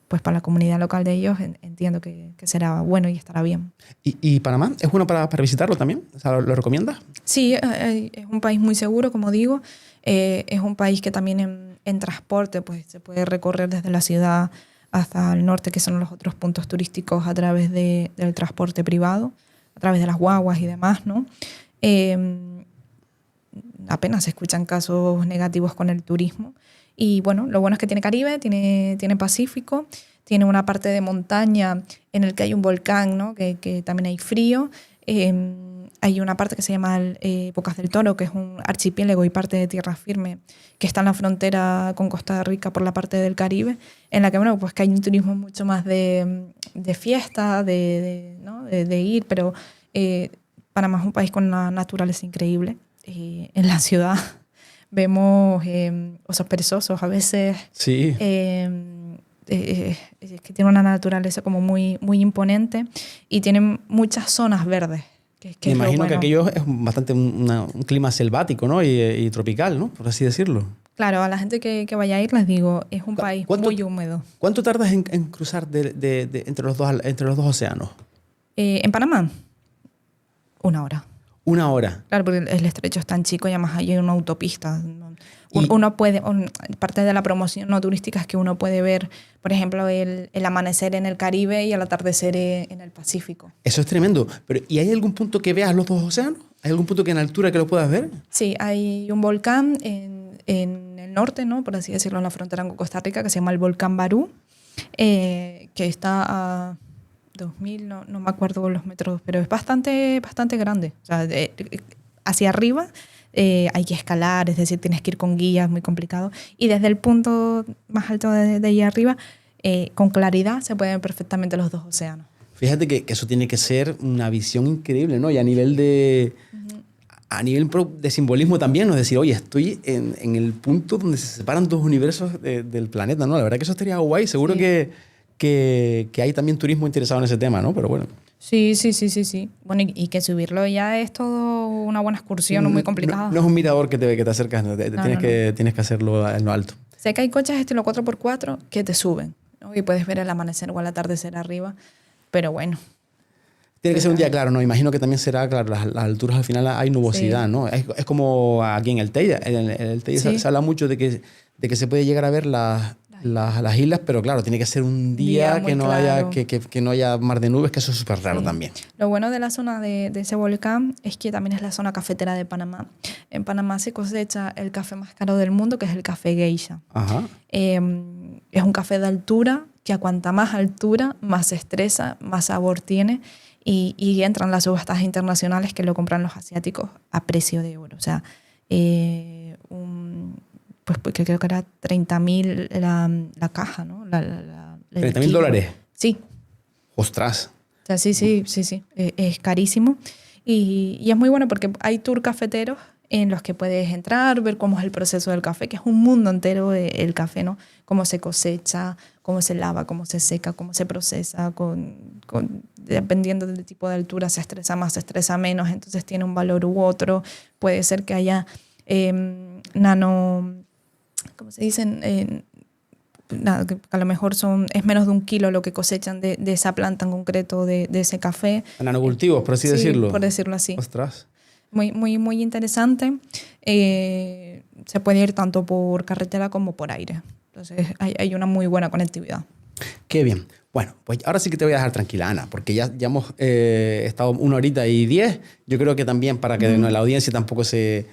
pues para la comunidad local de ellos entiendo que será bueno y estará bien. ¿Y Panamá es bueno para visitarlo también? O sea, ¿lo recomiendas? Sí, es un país muy seguro, como digo. Es un país que también en transporte pues, se puede recorrer desde la ciudad hasta el norte, que son los otros puntos turísticos, a través del transporte privado. a través de las guaguas y demás, ¿no? Apenas se escuchan casos negativos con el turismo. Y bueno, lo bueno es que tiene Caribe, tiene Pacífico, tiene una parte de montaña en el que hay un volcán, ¿no? que también hay frío. Hay una parte que se llama Bocas del Toro, que es un archipiélago y parte de tierra firme, que está en la frontera con Costa Rica por la parte del Caribe, en la que, bueno, pues que hay un turismo mucho más de fiesta, ¿no? de ir, pero Panamá es un país con una naturaleza increíble. En la ciudad vemos osos perezosos a veces. Sí. Es que tiene una naturaleza como muy, muy imponente y tienen muchas zonas verdes. Me imagino que aquello es bastante un clima selvático, ¿no? Y tropical, ¿no? Por así decirlo. Claro, a la gente que vaya a ir les digo, es un país muy húmedo. ¿Cuánto tardas en cruzar entre los dos océanos? En Panamá, 1 hora. 1 hora. Claro, porque el estrecho es tan chico y además hay una autopista. Uno puede, parte de la promoción no turística es que uno puede ver, por ejemplo, el amanecer en el Caribe y el atardecer en el Pacífico. Eso es tremendo. ¿Y hay algún punto que veas los dos océanos? ¿Hay algún punto que en altura que lo puedas ver? Sí, hay un volcán en el norte, ¿no? Por así decirlo, en la frontera con Costa Rica, que se llama el volcán Barú, que está a 2000, no me acuerdo los metros, pero es bastante grande. O sea, hacia arriba hay que escalar, es decir, tienes que ir con guías, muy complicado. Y desde el punto más alto de ahí arriba, con claridad, se pueden ver perfectamente los dos océanos. Fíjate que eso tiene que ser una visión increíble, ¿no? Y a nivel de simbolismo también, ¿no? Es decir, oye, estoy en el punto donde se separan dos universos del planeta, ¿no? La verdad que eso estaría guay. Seguro sí. que hay también turismo interesado en ese tema, ¿no? Pero bueno. Sí. Bueno, y que subirlo ya es todo una buena excursión, muy complicado. No es un mirador que te acercas, ¿no? Tienes que hacerlo en lo alto. Sé que hay coches estilo 4x4 que te suben, ¿no? Y puedes ver el amanecer o el atardecer arriba, pero bueno. Tiene que ser un día claro, ¿no? Imagino que también será, claro, las alturas al final hay nubosidad, sí. ¿no? Es como aquí en el Teide. En el Teide sí. se habla mucho de que se puede llegar a ver las islas, pero claro, tiene que ser un día que no haya que no haya mar de nubes, que eso es súper raro también. Lo bueno de la zona de ese volcán es que también es la zona cafetera de Panamá. En Panamá se cosecha el café más caro del mundo, que es el café Geisha. Ajá. Es un café de altura, que a cuanta más altura, más se estresa, más sabor tiene, y entran las subastas internacionales que lo compran los asiáticos a precio de oro. O sea, pues creo que era 30.000 la caja, ¿no? ¿$30.000? Sí. ¡Ostras! O sea, sí. Es carísimo. Y es muy bueno porque hay tour cafeteros en los que puedes entrar, ver cómo es el proceso del café, que es un mundo entero el café, ¿no? Cómo se cosecha, cómo se lava, cómo se seca, cómo se procesa, dependiendo del tipo de altura se estresa más, se estresa menos, entonces tiene un valor u otro. Puede ser que haya ¿cómo se dicen? Que a lo mejor es menos de 1 kilo lo que cosechan de esa planta en concreto, de ese café. Nanocultivos, por así decirlo. Por decirlo así. Ostras. Muy, muy, muy interesante. Se puede ir tanto por carretera como por aire. Entonces hay una muy buena conectividad. Qué bien. Bueno, pues ahora sí que te voy a dejar tranquila, Ana, porque ya hemos estado 1 horita y 10. Yo creo que también para que la audiencia tampoco se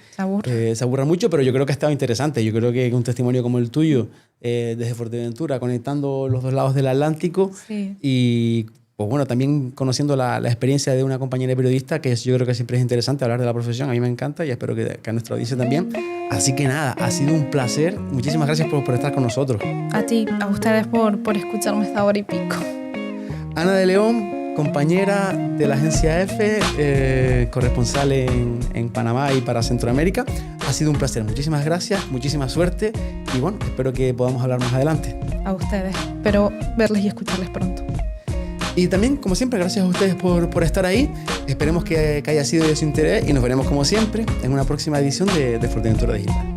aburra mucho, pero yo creo que ha estado interesante. Yo creo que un testimonio como el tuyo, desde Fuerteventura, conectando los dos lados del Atlántico, sí. Y pues bueno, también conociendo la experiencia de una compañera periodista, que yo creo que siempre es interesante hablar de la profesión. A mí me encanta y espero que a nuestra audiencia también. Así que nada, ha sido un placer. Muchísimas gracias por estar con nosotros. A ti, a ustedes por escucharme esta hora y pico. Ana de León, compañera de la agencia EFE, corresponsal en Panamá y para Centroamérica. Ha sido un placer. Muchísimas gracias, muchísima suerte y bueno, espero que podamos hablar más adelante. A ustedes. Espero verles y escucharles pronto. Y también, como siempre, gracias a ustedes por estar ahí. Esperemos que haya sido de su interés y nos veremos como siempre en una próxima edición de Fuerteventura Digital.